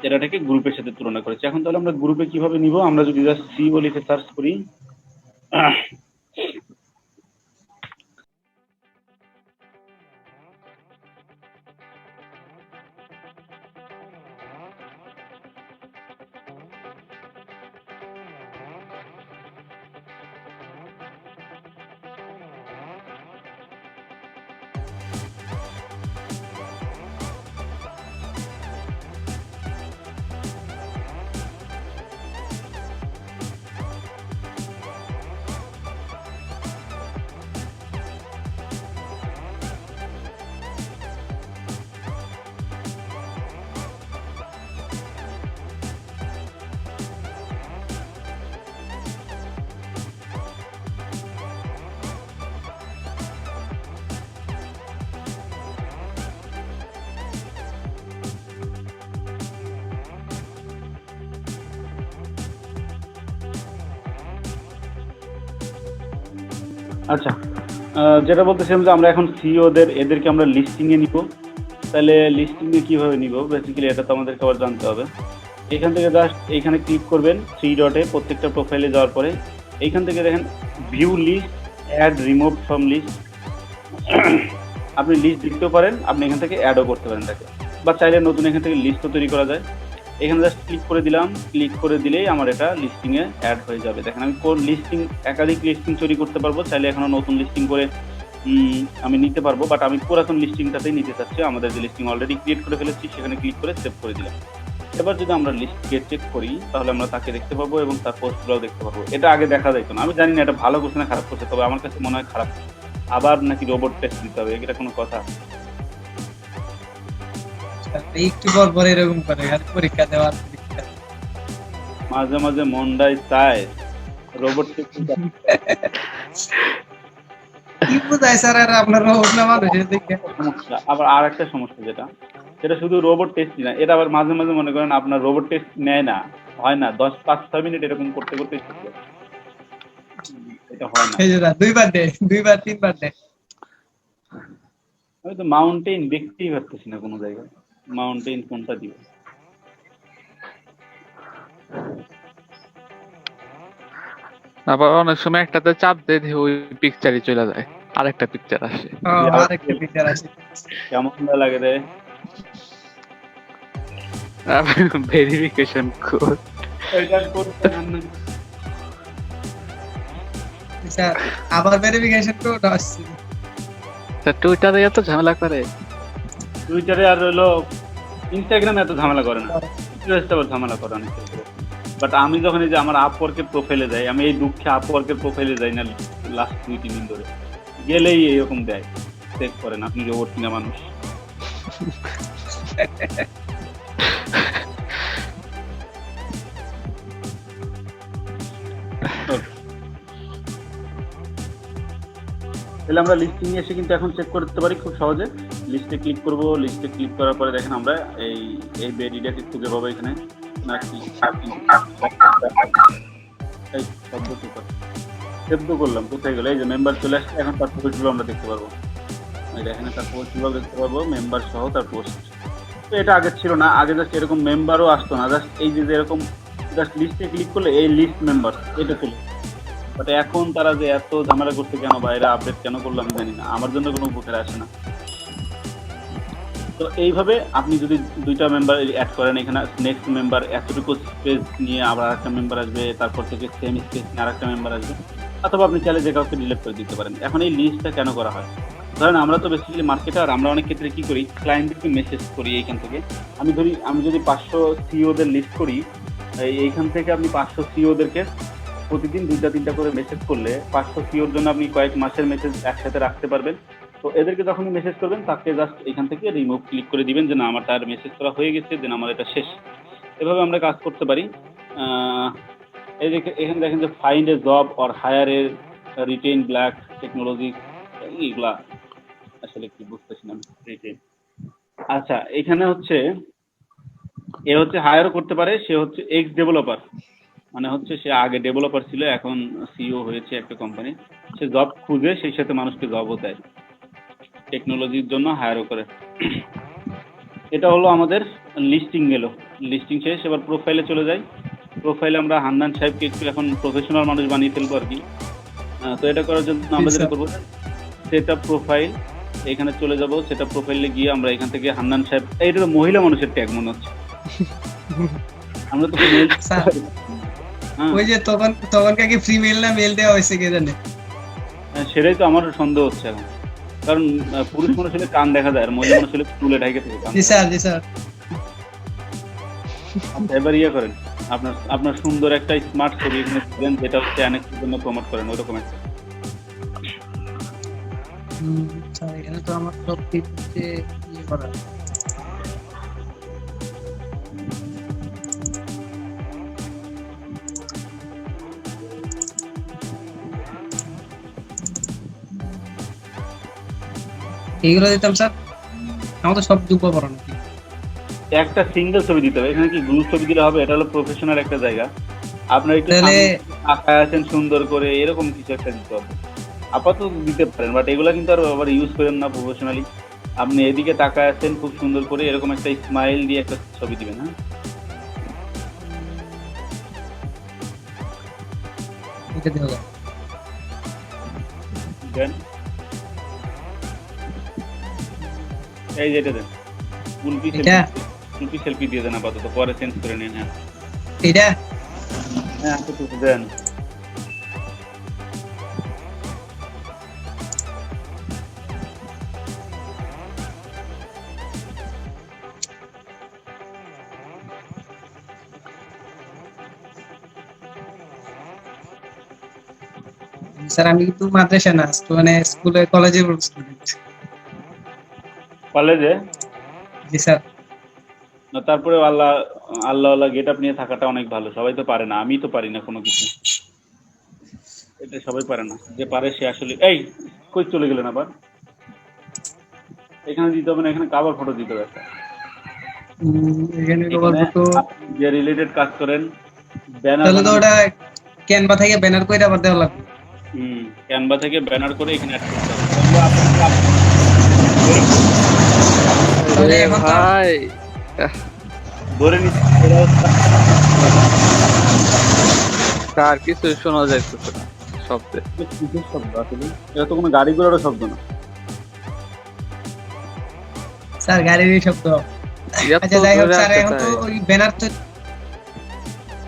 এটাকে গ্রুপের সাথে তুলনা করেছে। এখন তাহলে আমরা গ্রুপে কিভাবে নিব? আমরা যদি জাস্ট সিও লিখে সার্চ করি, আচ্ছা, যেটা বলতেছিলাম যে আমরা এখন সিওদের এদেরকে আমরা লিস্টিংয়ে নিব। তাহলে লিস্টিংয়ে কিভাবে নিব? বেসিক্যালি এটা তো আমাদেরকে আবার জানতে হবে। এখান থেকে জাস্ট এইখানে ক্লিক করবেন 3 ডটে, প্রত্যেকটা প্রোফাইলে যাওয়ার পরে এইখান থেকে দেখেন view list, add remove from list. আপনি লিস্ট দিতেও পারেন, আপনি এখান থেকে অ্যাডও করতে পারেন তাকে, বা চাইলে নতুন এখান থেকে লিস্টও তৈরি করা যায়। এখানে জাস্ট ক্লিক করে দিলাম, ক্লিক করে দিলেই আমার এটা লিস্টিংয়ে অ্যাড হয়ে যাবে। দেখেন আমি কোন লিস্টিং, একাধিক লিস্টিং তৈরি করতে পারবো, চাইলে এখনো নতুন লিস্টিং করে আমি নিতে পারবো, বাট আমি পুরাতন লিস্টিংটাতেই নিতে চাচ্ছি। আমাদের যে লিস্টিং অলরেডি ক্রিয়েট করে ফেলেছি সেখানে ক্লিক করে সেভ করে দিলাম। এবার যদি আমরা লিস্টকে চেক করি তাহলে আমরা তাকে দেখতে পাবো এবং তার পোস্টগুলোও দেখতে পাবো। এটা আগে দেখা যাইতো না। আমি জানি না এটা ভালো করছে না খারাপ করছে, তবে আমার কাছে মনে হয় খারাপ। আবার নাকি রোবট টেস্ট দিতে হবে, এটা কোনো কথা? একটু পর পর এরকম করে আর পরীক্ষা দেওয়ার মাঝে মাঝে মনটাই চায় রোবট টেস্ট। কি বুঝায় স্যার, আর আপনার রোবট না মানুষের দেখে? সমস্যা আবার আর একটা সমস্যা, যেটা শুধু রোবট টেস্টই না, এটা আবার মাঝে মাঝে মনে করেন আপনার রোবট টেস্ট নেয় না, হয় না, 5-6 মিনিট এরকম করতে করতে এটা হয় না। এই যে দুইবার দে, দুইবার তিনবার দে। আমি তো মাউন্টেন দেখতেই পারতেছি না কোনো জায়গায়। মাউন্টেন কোনটা দিব? আবার অনেক সময় একটাতে চাপ দিয়ে দেখি ওই পিকচারই চলে যায়, আরেকটা পিকচার আসে। আরেকটা পিকচার আছে। কেমন লাগে রে? Verification code. এটা করতে না। স্যার আবার ভেরিফিকেশন কোড আসছে। টুইটারে এত ঝামেলা করে। টুইটারে আর হলো ইনস্টাগ্রামে এত ঝামেলা করে না, ইন্টারেস্ট আবার ঝামেলা করে অনেক ক্ষেত্রে। বাট আমি যখন এই যে আমার আপওয়ার্কের প্রোফাইলে যাই, আমি এই দুঃখে আপওয়ার্কের প্রোফাইলে যাই না লাস্ট 2-3 দিন ধরে, গেলেই এরকম দেয়, চেক করেন আপনি রোবট কিনা মানুষ। তাহলে আমরা লিস্টিং এসে কিন্তু এখন চেক করতে পারি খুব সহজে। লিস্টে ক্লিক করব, লিস্টে ক্লিক করার পরে দেখেন আমরা এই এই বেডিটাকে খুঁজে পাবো এখানে নাকি এই শব্দ কি করে সেভ তো করলাম, কোথায় গেল? এই যে মেম্বার চলে আসছে, এখন তার পোস্টগুলো আমরা দেখতে পারবো। এই দেখেন তার পোস্টগুলো দেখতে পারবো, মেম্বার সহ তার পোস্ট। তো এটা আগে ছিল না, আগে জাস্ট এরকম মেম্বারও আসতো না, জাস্ট এই যে এরকম জাস্ট লিস্টে ক্লিক করলে এই লিস্ট মেম্বার এটা চলে। বাট এখন তারা যে এত ঝামেলা করছে কেন, বা এরা আপডেট কেন করলো আমি জানি না, আমার জন্য কোনো উপকার আসে না। তো এইভাবে আপনি যদি 2টা মেম্বার অ্যাড করেন, এখানে নেক্সট মেম্বার এতটুকু স্পেস নিয়ে আবার আরেকটা মেম্বার আসবে, তারপর থেকে সেম স্পেস নিয়ে আরেকটা মেম্বার আসবে, অথবা আপনি চাইলে যে কাউকে ডিলিট করে দিতে পারেন। এখন এই লিস্টটা কেন করা হয়? ধরেন আমরা তো বেসিক্যালি মার্কেটার, আমরা অনেক ক্ষেত্রে কি করি, ক্লায়েন্টদেরকে মেসেজ করি এইখান থেকে। আমি যদি 500 সিইওদের লিস্ট করি, এইখান থেকে আপনি 500 সিইওদেরকে প্রতিদিন 2টা-3টা করে মেসেজ করলে 500 সিওর জন্য আপনি কয়েক মাসের মেসেজ একসাথে রাখতে পারবেন। তো এদেরকে যখনই মেসেজ করবেন, তাকে জাস্ট এখান থেকে রিমুভ ক্লিক করে দিবেন যে না আমার তার মেসেজ করা হয়ে গেছে, দেন আমার এটা শেষ। এভাবে আমরা কাজ করতে পারি। এই যে এখানে দেখেন যে find a job or hire a retain black technology, এইগুলা আসলে কি বুঝতেছি না রিটেইন। আচ্ছা, এখানে হচ্ছে এ হচ্ছে হায়ারও করতে পারে, সে হচ্ছে এক্স ডেভেলপার, মানে হচ্ছে সে আগে ডেভেলপার ছিল, এখন সিইও হয়েছে একটা কোম্পানি, সে জব খুঁজে সেই সাথে মানুষকে জবও দেয়, টেকনোলজির জন্য হায়ারও করে। এটা হলো আমাদের লিস্টিং গেল, লিস্টিং শেষ। এবার প্রোফাইলে চলে যাই। প্রোফাইলে আমরা হান্নান সাহেবকে একটু এখন প্রফেশনাল মানুষ বানিয়ে ফেলবো আর কি। তো এটা করার জন্য আমরা যেটা করবো, সেট আপ প্রোফাইল, এখানে চলে যাব। সেট আপ প্রোফাইলে গিয়ে আমরা এখান থেকে হান্নান সাহেব, এইটা তো মহিলা মানুষের ট্যাগ মনে হচ্ছে, আমরা তো ওই যে তখন কি ফ্রি মেল না মেল দেওয়া হয়েছে কে জানে? সেটাই তো আমার সন্দেহ হচ্ছে এখন, কারণ পুরুষ মানুষ হলে কান দেখা যায় আর মহিলা মানুষ হলে চুলে ঢাকে থাকে কান। জি স্যার। এবার ইয়ে করেন, আপনার সুন্দর একটা স্মার্ট ছবি এখানে দিবেন, যেটা হচ্ছে অ্যানেক্সের জন্য প্রমোট করেন, ওরকম একটা। এখানে তো আমার সব কিছু ইয়ে করা। এইগুলো দিতাম স্যার, আমার তো সব যুগ্ম পড়া নাকি। একটা সিঙ্গেল ছবি দিতে হবে, এখানে কি গ্রুপ ছবি দিলে হবে? এটা হলো প্রফেশনাল একটা জায়গা, আপনার একটু আঁকায় আছেন সুন্দর করে, এরকম কিছু একটা দিতে হবে। আপাতত দিতে পারেন, বাট এগুলো কিন্তু আর আবার ইউজ করেন না প্রফেশনালি। আপনি এদিকে তাকায় আছেন খুব সুন্দর করে, এরকম একটা স্মাইল দিয়ে একটা ছবি দিবেন। হ্যাঁ, এটা দেওয়া যায়। দেন এই যেটা দেন, কুলপি সেলফি দিয়ে দেন আপাতত, পরে চেঞ্জ করে নিন। হ্যাঁ এটা হ্যাঁ আপাতত দেন। স্যার আমি কিন্তু মাদ্রাসা না, মানে স্কুলে কলেজে স্টুডেন্ট। কলেজে? জি স্যার। তারপরে আল্লাহ গেট আপ নিয়ে থাকাটা অনেক ভালো, সবাই তো পারে না, আমি তো পারি না কোনো কিছু, এটা সবাই পারে না, যে পারে সে আসলে। এই কই চলে গেলেন আবার? এখানে দিতে হবে না, এখানে কাভার ফটো দিতে হবে একটা। এখানে কভার ফটো যে রিলেটেড কাজ করেন, ব্যানার, তাহলে তো ওটা ক্যানভা থেকে ব্যানার কইরা আবার দেওয়া লাগবে। ক্যানভা থেকে ব্যানার করে এখানে অ্যাড করতে হবে। তাহলে আরে এখন তো ভাই ধরে নিচ্ছি এটা হচ্ছে স্যার কিছু শোনা যাইতেছে না শব্দে। কিসের শব্দ আসলে? এটা তো কোনো গাড়ি ঘোড়ারও শব্দ না। স্যার গাড়ির শব্দ। এত আচ্ছা যাই হোক জোরে স্যার, আসে এখন তো তাই? ওই ব্যানার তো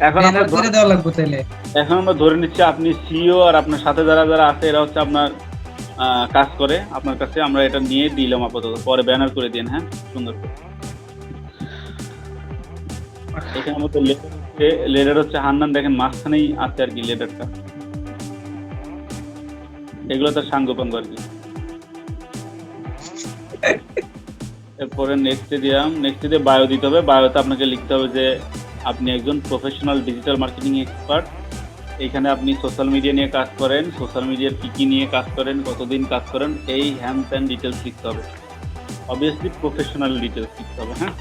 এখন আমরা ব্যানার করে দেওয়া লাগবে তাহলে। এখন আমরা ধরে নিচ্ছি আপনি সিইও আর আপনার সাথে যারা যারা আছে এরা হচ্ছে আপনার কাজ করে আপনার কাছে। আমরা এটা নিয়ে দিলাম আপাতত, পরে ব্যানার করে দিন। হ্যাঁ, সুন্দর করে। এখানে আমাদের লেডার হচ্ছে হান্নান, দেখেন মাঝখানেই আছে আর কি লেডারটা। এগুলো তার সাঙ্গপাঙ্গ আর কি। এরপরে নেক্সটে দিলাম, নেক্সটে দিয়ে বায়ো দিতে হবে। বায়োতে আপনাকে লিখতে হবে যে আপনি একজন প্রফেশনাল ডিজিটাল মার্কেটিং এক্সপার্ট। এখানে আপনি সোশ্যাল মিডিয়া নিয়ে কাজ করেন, সোশ্যাল মিডিয়ার কী কী নিয়ে কাজ করেন, কতদিন কাজ করেন, এই হ্যান ত্যান ডিটেলস লিখতে হবে। অবভিয়াসলি প্রফেশনাল ডিটেলস লিখতে হবে। হ্যাঁ,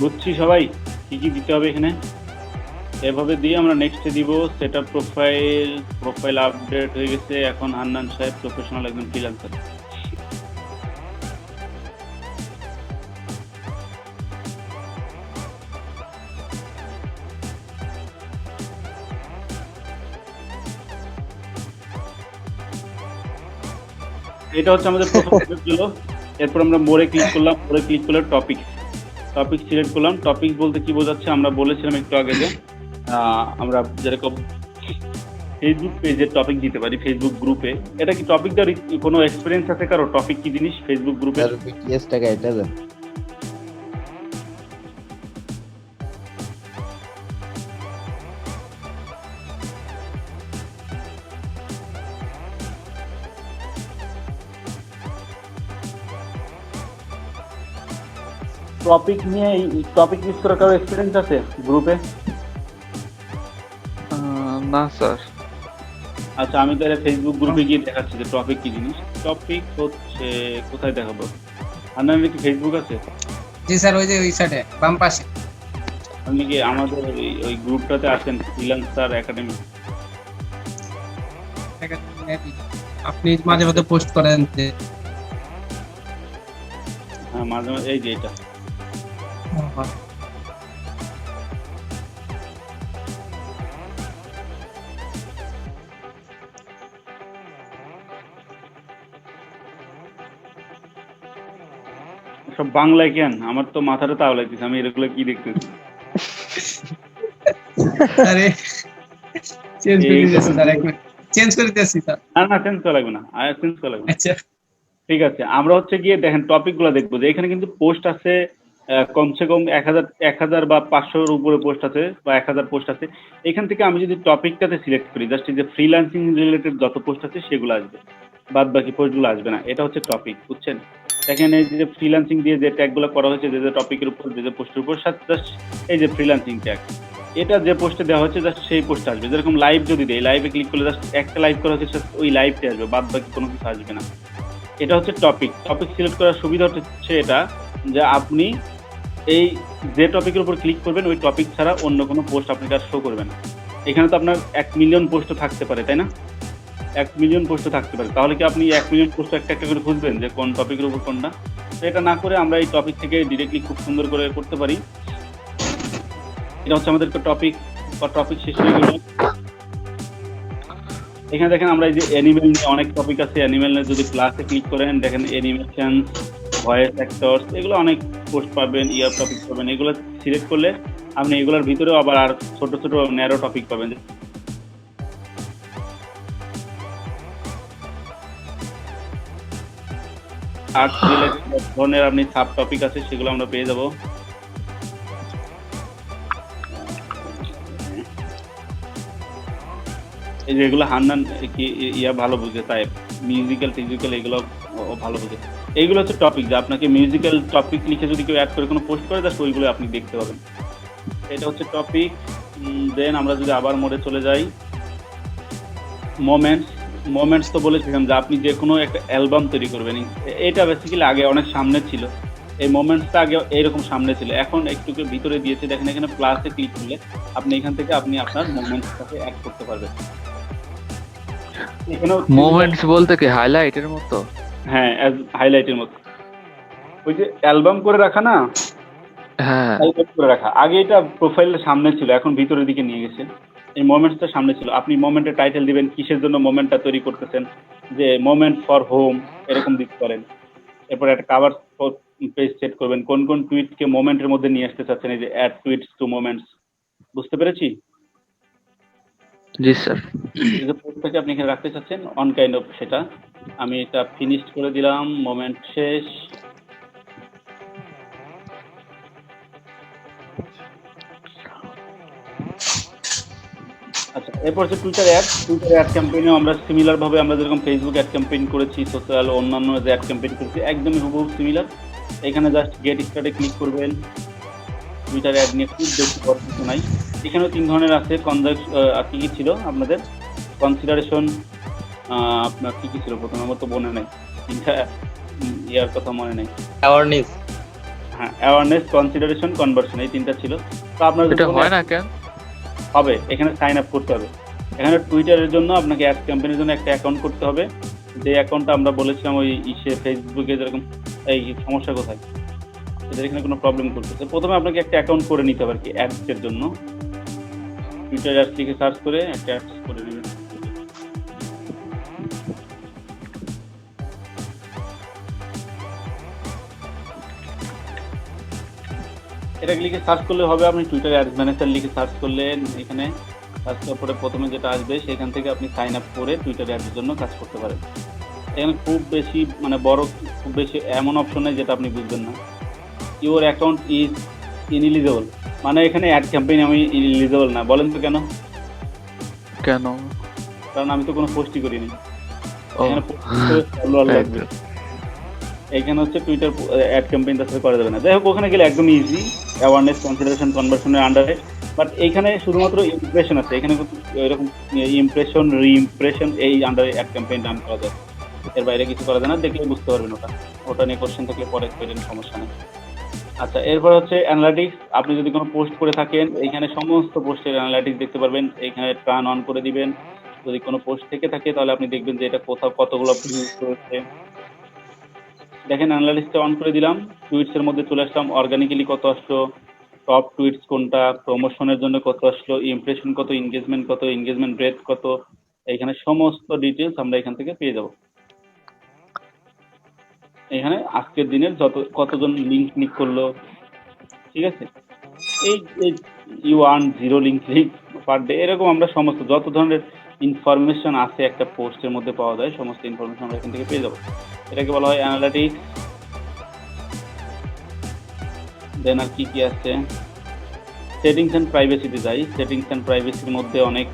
বুঝছি সবাই কি কি দিতে হবে এখানে। এভাবে দিয়ে আমরা নেক্সটে দিব set up profile. Profile update হয়ে গেছে। এখন হান্নান সাহেব প্রফেশনাল একজন ফ্রিল্যান্সার। এটা হচ্ছে আমাদের প্রথম step ছিল। এরপর আমরা মোড়ে ক্লিক করলাম, মোড়ে ক্লিক করলে টপিক সিলেক্ট করলাম। টপিক বলতে কি বোঝাচ্ছে আমরা বলেছিলাম একটু আগে যে আমরা যেরকম ফেসবুক পেজে টপিক দিতে পারি ফেসবুক গ্রুপে। এটা কি টপিক দেওয়ার কোনো এক্সপিরিয়েন্স আছে কারো? টপিক কি জিনিস ফেসবুক গ্রুপে? বিটিএস টাকা এটা দেন। টপিক নিয়ে টপিক ইউজ করার কারো এক্সপিরিয়েন্স আছে গ্রুপে? না স্যার। আচ্ছা, আমি তাহলে ফেসবুক গ্রুপে গিয়ে দেখাচ্ছি যে টপিক কি জিনিস। টপিক হচ্ছে কোথায় দেখাবো? আপনার কি ফেসবুক আছে? জি স্যার, ওই যে ওই সাইডে বাম পাশে। আপনি কি আমাদের ওই গ্রুপটাতে আছেন, ফ্রিল্যান্সার একাডেমি? আপনি মাঝে মাঝে পোস্ট করেন যে। হ্যাঁ, মাঝে মাঝে এই যে এটা। সব বাংলায় কেন? আমার তো মাথাটা তাও লাগতেছে, আমি এগুলো কি দেখতেছি? আরে চেঞ্জ করে দিতেছি স্যার, এক মিনিট চেঞ্জ করে দিতেছি স্যার। না চেঞ্জ করা লাগবে না, চেঞ্জ করা লাগবে না। আচ্ছা ঠিক আছে, আমরা হচ্ছে গিয়ে দেখেন টপিকগুলো দেখবো যে এখানে কিন্তু পোস্ট আছে কমসে কম 1000 বা 500-এর উপরে পোস্ট আছে বা 1000 পোস্ট আছে। এখান থেকে আমি যদি টপিকটাতে সিলেক্ট করি, জাস্ট যে ফ্রিল্যান্সিং রিলেটেড যত পোস্ট আছে সেগুলো আসবে, বাদ বাকি পোস্টগুলো আসবে না। এটা হচ্ছে টপিক, বুঝছেন? এখানে যে ফ্রিল্যান্সিং দিয়ে যে ট্যাগগুলো করা হয়েছে, যে টপিকের উপর যে পোস্টের উপর, জাস্ট এই যে ফ্রিল্যান্সিং ট্যাগ, এটা যে পোস্টে দেওয়া হচ্ছে জাস্ট সেই পোস্ট আসবে। যেরকম লাইভ যদি দেয়, লাইভে ক্লিক করলে জাস্ট একটা লাইভ করা হচ্ছে, ওই লাইভটা আসবে, বাদ বাকি কোনো কিছু আসবে না। এটা হচ্ছে টপিক সিলেক্ট করার সুবিধা হচ্ছে এটা যে আপনি এই যে টপিকের উপর ক্লিক করবেন ওই টপিক ছাড়া অন্য কোনো পোস্ট আপনাকে আর শো করবে না। এখানে তো আপনার 1 মিলিয়ন পোস্টও থাকতে পারে, তাই না? 1 মিলিয়ন পোস্ট থাকতে পারে, তাহলে কি আপনি 1 মিলিয়ন পোস্ট একটা একটা করে খুঁজবেন যে কোন টপিকের উপর কোনটা? তো এটা না করে আমরা এই টপিক থেকে ডিরেক্টলি খুব সুন্দর করে করতে পারি। এটা হচ্ছে আমাদের টপিক শেষ হয়ে গেল। এখানে দেখেন আমরা এই যে অ্যানিমেল নিয়ে অনেক টপিক আছে। অ্যানিমেল নিয়ে যদি ক্লাসে ক্লিক করেন দেখেন অ্যানিমেশন, ভয়েস অ্যাক্টরস, এগুলো অনেক পোস্ট পাবেন, ইয়ার টপিক পাবেন। এগুলো সিলেক্ট করলে আপনি এগুলোর ভিতরেও আবার আর ছোট ছোট ন্যারো টপিক পাবেন। আর্টস রিলেটেড ধরনের আপনি সাব টপিক আছে সেগুলো আমরা পেয়ে যাব। এই যে এগুলো হান্নান কি ভালো বুঝে, তাই মিউজিক্যাল টিউজিক্যাল এগুলো ভালো বুঝে। এইগুলো হচ্ছে টপিক, যে আপনাকে মিউজিক্যাল টপিক লিখে যদি কেউ অ্যাড করে কোনো পোস্ট করে জাস্ট ওইগুলো আপনি দেখতে পাবেন। এটা হচ্ছে টপিক। দেন আমরা যদি আবার মোডে চলে যাই, মোমেন্টস তো বলেছিলাম যে আপনি যে কোনো একটা অ্যালবাম তৈরি করবেন। এটা বেসিক্যালি আগে অনেক সামনে ছিল, এই মোমেন্টসটা আগে এইরকম সামনে ছিল, এখন একটু ভিতরে দিয়েছে। দেখেন এখানে প্লাসে ক্লিক করলে আপনি এখান থেকে আপনি আপনার মোমেন্টসটাকে অ্যাড করতে পারবেন। এখানেও মোমেন্টস বলতে কি হাইলাইটের মতো? হ্যাঁ, অ্যাজ হাইলাইটের মতো, ওই যে অ্যালবাম করে রাখা না, হ্যাঁ, অ্যালবাম করে রাখা। আগে এটা প্রোফাইলের সামনে ছিল, এখন ভিতরের দিকে নিয়ে গেছে। এই মোমেন্টসটা সামনে ছিল, আপনি মোমেন্টের টাইটেল দিবেন, কিসের জন্য মোমেন্টটা তৈরি করতেছেন, যে মোমেন্ট ফর হোম এরকম দিতে পারেন। এরপর একটা কাভার পেজ সেট করবেন, কোন কোন টুইটকে মোমেন্টের মধ্যে নিয়ে আসতে চাচ্ছেন, এই যে অ্যাড টুইটস টু মোমেন্টস। বুঝতে পেরেছি? জি স্যার। এই যে পোস্টটাকে আপনি এখানে রাখতে চাচ্ছেন অন কাইন্ড অফ, সেটা আমি এটা ফিনিশড করে দিলাম, মোমেন্ট শেষ। আচ্ছা, এরপর হচ্ছে টুইটার অ্যাড ক্যাম্পেইনেও আমরা সিমিলার ভাবে আমরা যেরকম ফেসবুক অ্যাড ক্যাম্পেইন করেছি, সোশ্যাল অন্যান্য যে অ্যাড ক্যাম্পেইন করেছি একদমই হুবহু সিমিলার। এখানে জাস্ট গেট স্টার্টে ক্লিক করবেন। টুইটার অ্যাড নিয়ে খুব বেশি বড় কিছু নাই। এখানেও 3 ধরনের আছে। আর কি ছিল আপনাদের কনসিডারেশন, আপনার কি ছিল প্রথমে, আমার তো মনে নাই, তিনটা ইয়ার কথা মনে নাই। অ্যাওয়ারনেস। হ্যাঁ, অ্যাওয়ারনেস, কনসিডারেশন, কনভার্সন, এই 3টা ছিল। তো আপনার এটা হয় না কেন? হবে, এখানে সাইন আপ করতে হবে। এখানে টুইটারের জন্য আপনাকে অ্যাড ক্যাম্পেইনের জন্য একটা অ্যাকাউন্ট করতে হবে। যে অ্যাকাউন্টটা আমরা বলেছিলাম ওই ফেসবুকে যেরকম, এই সমস্যা কোথায়, এদের এখানে কোনো প্রবলেম করতেছে। প্রথমে আপনাকে একটা অ্যাকাউন্ট করে নিতে হবে আর কি অ্যাডসের জন্য। টুইটার অ্যাডস লিখে সার্চ করে একটা অ্যাডস করে নেবেন। এটা লিখে সার্চ করলে হবে, আপনি টুইটার অ্যাডস ম্যানেজার লিখে সার্চ করলেন। এখানে সার্চ করার পরে প্রথমে যেটা আসবে সেখান থেকে আপনি সাইন আপ করে টুইটার অ্যাডসের জন্য কাজ করতে পারেন। এখানে খুব বেশি খুব বেশি এমন অপশন নেই যেটা আপনি বুঝবেন না। ইউর অ্যাকাউন্ট ইজ ইনএলিজিবল, মানে এখানে অ্যাড ক্যাম্পেইন আমি ইনএলিজিবল না। বলেন তো কেন? কেন? কারণ আমি তো কোনো পোস্টই করিনি। ও, এখানে ফলোয়ার লাগবে। এখানে হচ্ছে টুইটার অ্যাড ক্যাম্পেইন তার সাথে করা যাবে না। যাই হোক, ওখানে গেলে একদম ইজি, অ্যাওয়ারনেস, কনসিডারেশন, কনভার্সনের আন্ডারে। বাট এইখানে শুধুমাত্র ইমপ্রেশন আছে, এখানে এরকম ইমপ্রেশন, রি-ইমপ্রেশন এই আন্ডারে অ্যাড ক্যাম্পেইন রান করা যায়। এর বাইরে কিছু করা যায় না, দেখলে বুঝতে পারবেন ওটা নিয়ে কোশ্চেন থাকলে পরে পেলেন, সমস্যা নেই। আচ্ছা, এরপর হচ্ছে অ্যানালাইটিক্স। আপনি যদি কোনো পোস্ট করে থাকেন এখানে সমস্ত পোস্টের অ্যানালাইটিক্স দেখতে পারবেন। এখানে টার্ন অন করে দিবেন। যদি কোনো পোস্ট থেকে থাকে তাহলে আপনি দেখবেন যে এটা কোথাও কতগুলো ভিউজ হয়েছে। দেখেন অ্যানালাইসিসটা অন করে দিলাম, টুইটসের মধ্যে চলে আসলাম, অর্গানিক্যালি কত আসলো, টপ টুইটস কোনটা, প্রমোশনের জন্য কত আসলো, ইমপ্রেশন কত, এনগেজমেন্ট রেট কত, এখানে সমস্ত ডিটেলস আমরা এখান থেকে পেয়ে যাব। এখানে আজকের দিনের কতজন লিঙ্ক ক্লিক করলো, ঠিক আছে। এই you earn 0 link click per day, এরকম আমরা সমস্ত যত ধরনের ইনফরমেশন আছে একটা পোস্টের মধ্যে পাওয়া যায় সমস্ত ইনফরমেশন আমরা এখান থেকে পেয়ে যাবো। এটাকে বলা হয় অ্যানালিটিক্স। দেন আর কি আছে, সেটিংস অ্যান্ড প্রাইভেসিতে যাই। সেটিংস অ্যান্ড প্রাইভেসির মধ্যে অনেক,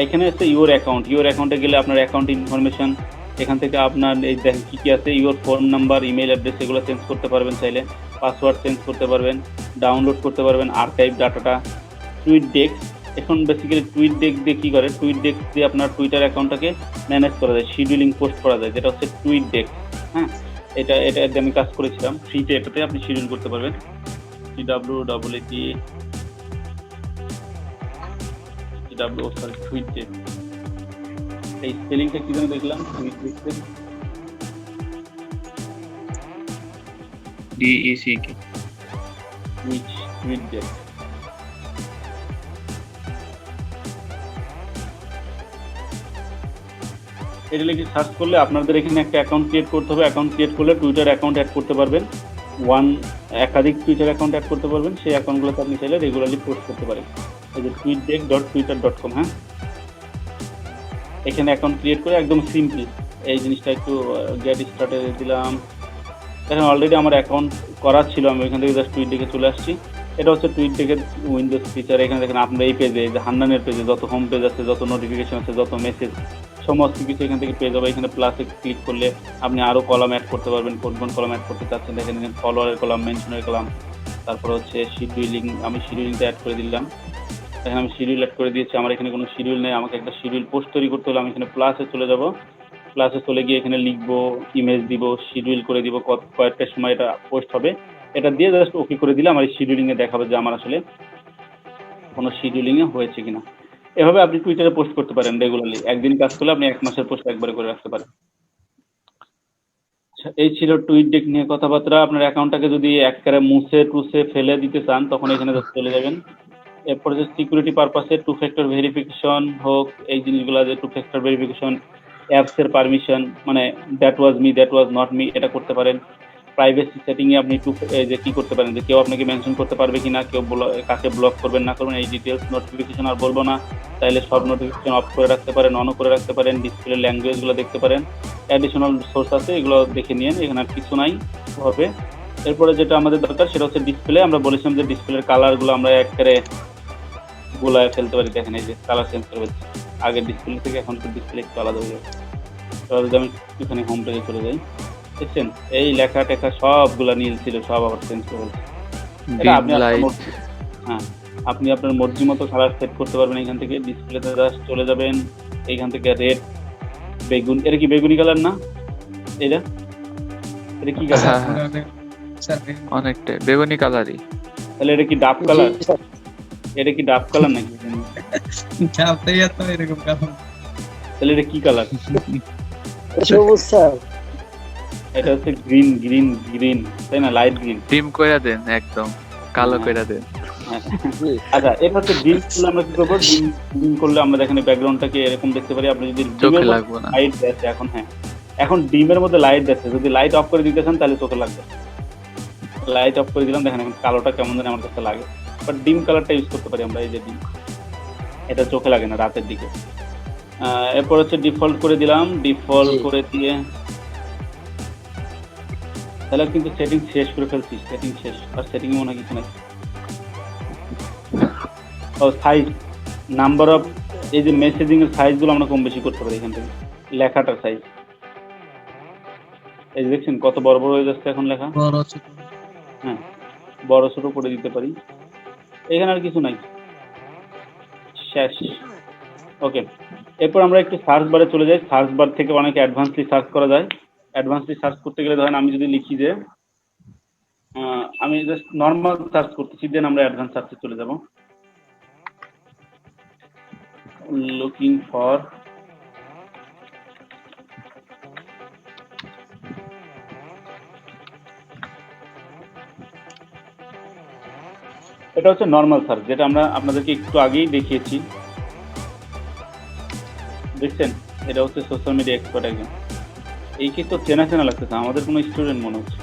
এখানে হচ্ছে ইউর অ্যাকাউন্টে গেলে আপনার অ্যাকাউন্ট ইনফরমেশন, এখান থেকে আপনার এই দেখেন কি আছে, your phone number, email address, এগুলো চেঞ্জ করতে পারবেন চাইলে, পাসওয়ার্ড চেঞ্জ করতে পারবেন, ডাউনলোড করতে পারবেন আর্কাইভ ডাটাটা। টুইট ডেস্ক, এখন বেসিক্যালি টুইট ডেস্ক দিয়ে কী করে, টুইট ডেস্ক দিয়ে আপনার টুইটার অ্যাকাউন্টটাকে ম্যানেজ করা যায়, শিডিউলিং পোস্ট করা যায়, যেটা হচ্ছে টুইট ডেস্ক। হ্যাঁ, এটা আমি কাজ করেছিলাম ফ্রিতে, এটাতে আপনি শিডিউল করতে পারবেন। টুইট ডেস্ক, এই স্পেলিংটা কি যেন দেখলাম টুইট দেখতে DECK টুইট ডেক। এটা লিখে সার্চ করলে আপনাদের এখানে একটা অ্যাকাউন্ট ক্রিয়েট করতে হবে। অ্যাকাউন্ট ক্রিয়েট করলে টুইটার অ্যাকাউন্ট অ্যাড করতে পারবেন, একাধিক টুইটার অ্যাকাউন্ট অ্যাড করতে পারবেন। সেই অ্যাকাউন্টগুলোতে আপনি চাইলে রেগুলারলি পোস্ট করতে পারেন। এই যে tweetdeck.twitter.com, হ্যাঁ, এখানে অ্যাকাউন্ট ক্রিয়েট করে একদম সিম্পল এই জিনিসটা একটু গেট স্টার্টে দিলাম। এখানে অলরেডি আমার অ্যাকাউন্ট করা ছিল, আমি এখান থেকে জাস্ট টুইটডেকে চলে আসছি। এটা হচ্ছে টুইটডেকের উইন্ডোজ ফিচার। এখানে দেখেন আপনার এই পেজে, যে হান্নানের পেজে যত হোম পেজ আছে, যত নোটিফিকেশন আছে, যত মেসেজ, সমস্ত কিছু এখান থেকে পেয়ে যাবে। এখানে প্লাসে ক্লিক করলে আপনি আরও কলাম অ্যাড করতে পারবেন। কোন কোন কলাম অ্যাড করতে চাচ্ছেন দেখেন, এখানে ফলোয়ারের কলাম, মেনশনের কলাম, তারপর হচ্ছে শিডিউলিং। আমি শিডিউলিংটা অ্যাড করে দিলাম। এখানে আমি শিডিউল অ্যাড করে দিয়েছি। আমার এখানে কোনো শিডিউল নেই, আমাকে একটা শিডিউল পোস্ট তৈরি করতে হলে আমি এখানে প্লাসে চলে যাব। প্লাসে চলে গিয়ে এখানে লিখবো, ইমেজ দিব, শিডিউল করে দিব, কয়েকটা সময় এটা পোস্ট হবে। এটা দিয়ে জাস্ট ওকে করে দিলে আমার এই শিডিউলিংয়ে দেখাবে যে আমার আসলে কোনো শিডিউলিংয়ে হয়েছে কিনা। এভাবে আপনি টুইটারে পোস্ট করতে পারেন রেগুলারলি। একদিন কাজ করলে আপনি 1 মাসের পোস্ট একবারে করে রাখতে পারেন। এই ছিল টুইটডেক নিয়ে কথাবার্তা। আপনার অ্যাকাউন্টটাকে যদি একবারে মুছে টুসে ফেলে দিতে চান তখন এখানে চলে যাবেন। এরপরে যে সিকিউরিটি পারপাসে 2 ফ্যাক্টর ভেরিফিকেশন হোক, এই জিনিসগুলো যে 2 ফ্যাক্টর ভেরিফিকেশন, অ্যাপসের পারমিশন, মানে that was me, that was not me, এটা করতে পারেন। প্রাইভেসি সেটিংয়ে আপনি যে কি করতে পারেন, যে কেউ আপনাকে মেনশন করতে পারবে কিনা, কেউ কাকে ব্লক করবেন না করবেন, এই ডিটেলস। নোটিফিকেশন আর বলবো না, তাইলে সব নোটিফিকেশন অফ করে রাখতে পারেন, অনও করে রাখতে পারেন। ডিসপ্লে ল্যাঙ্গুয়েজগুলো দেখতে পারেন। অ্যাডিশনাল সোর্স আছে, এগুলো দেখে নিন, এখানে আর কিছু নাই হবে। এরপরে যেটা আমাদের দরকার সেটা হচ্ছে ডিসপ্লে। আমরা বলেছিলাম যে ডিসপ্লের কালারগুলো আমরা একবারে গোলায় ফেলতে পারি। দেখেন এই যে কালার চেঞ্জ করে ফেলছি আগের ডিসপ্লে থেকে, এখন তো ডিসপ্লে একটু আলাদা হয়ে যাবে। তাহলে যদি আমি এখানে হোম পেজে চলে যাই, দেখছেন এই লেখা টেখা সবগুলা নীল ছিল, সব আবার চেঞ্জ করে ফেলছি। এটা আপনি হ্যাঁ, আপনি আপনার মর্জি মতো কালার সেট করতে পারবেন। এখান থেকে ডিসপ্লেতে জাস্ট চলে যাবেন, এইখান থেকে রেড, বেগুন। এটা কি বেগুনি কালার না? এটা এটা কি কালার? অনেকটা বেগুনি কালারই। তাহলে এটা কি ডাব কালার? এটা কি ডাব কালার নাকি? এরকম কালার। তাহলে এটা কি কালার? সবুজ স্যার। এটা হচ্ছে গ্রিন, গ্রিন, গ্রিন, তাই না? Light green. ডিম কইরা দেন, একদম কালো কইরা দেন। আচ্ছা, এটা হচ্ছে ডিম করলে আমরা কি করবো? ডিম করলে আমরা দেখেন ব্যাকগ্রাউন্ডটাকে এরকম দেখতে পারি। আপনি যদি চোখে লাগবে না। লাইট দিচ্ছে এখন, হ্যাঁ এখন ডিমের মধ্যে লাইট দিচ্ছে, যদি লাইট অফ করে দিতে চান তাহলে চোখে লাগবে। লাইট অফ করে দিলাম, দেখেন এখন কালোটা কেমন জানি আমার কাছে লাগে। বাট ডিম কালারটা ইউজ করতে পারি আমরা। এই যে ডিম, এটা চোখে লাগে না রাতের দিকে। এরপর হচ্ছে ডিফল্ট করে দিলাম। ডিফল্ট করে দিয়ে তাহলে কিন্তু সেটিং শেষ করে ফেলছি। সেটিং শেষ, আর সেটিং মনে হয় কিছু নাই। ও সাইজ, নাম্বার অফ, এই যে মেসেজিং এর সাইজগুলো আমরা কম বেশি করতে পারি এখান থেকে। লেখাটার সাইজ, এই যে দেখছেন কত বড় বড় হয়ে যাচ্ছে এখন লেখা। হ্যাঁ, বড় ছোট করে দিতে পারি। এখানে আর কিছু নাই, শেষ। ওকে, এরপর আমরা একটু সার্চ বারে চলে যাই। সার্চ বার থেকে অনেক অ্যাডভান্সলি সার্চ করা যায়। অ্যাডভান্সলি সার্চ করতে গেলে ধরেন আমি যদি লিখি যে আমি জাস্ট নর্মাল সার্চ করতেছি, দেন আমরা অ্যাডভান্স সার্চে চলে যাব। লুকিং ফর এটা হচ্ছে নর্মাল সার্চ, যেটা আমরা আপনাদেরকে একটু আগেই দেখিয়েছি। দেখছেন, এটা হচ্ছে সোশ্যাল মিডিয়া এক্সপার্ট একজন। এই কি তো চেনা চেনা লাগতেছে, আমাদের কোনো স্টুডেন্ট মনে হচ্ছে।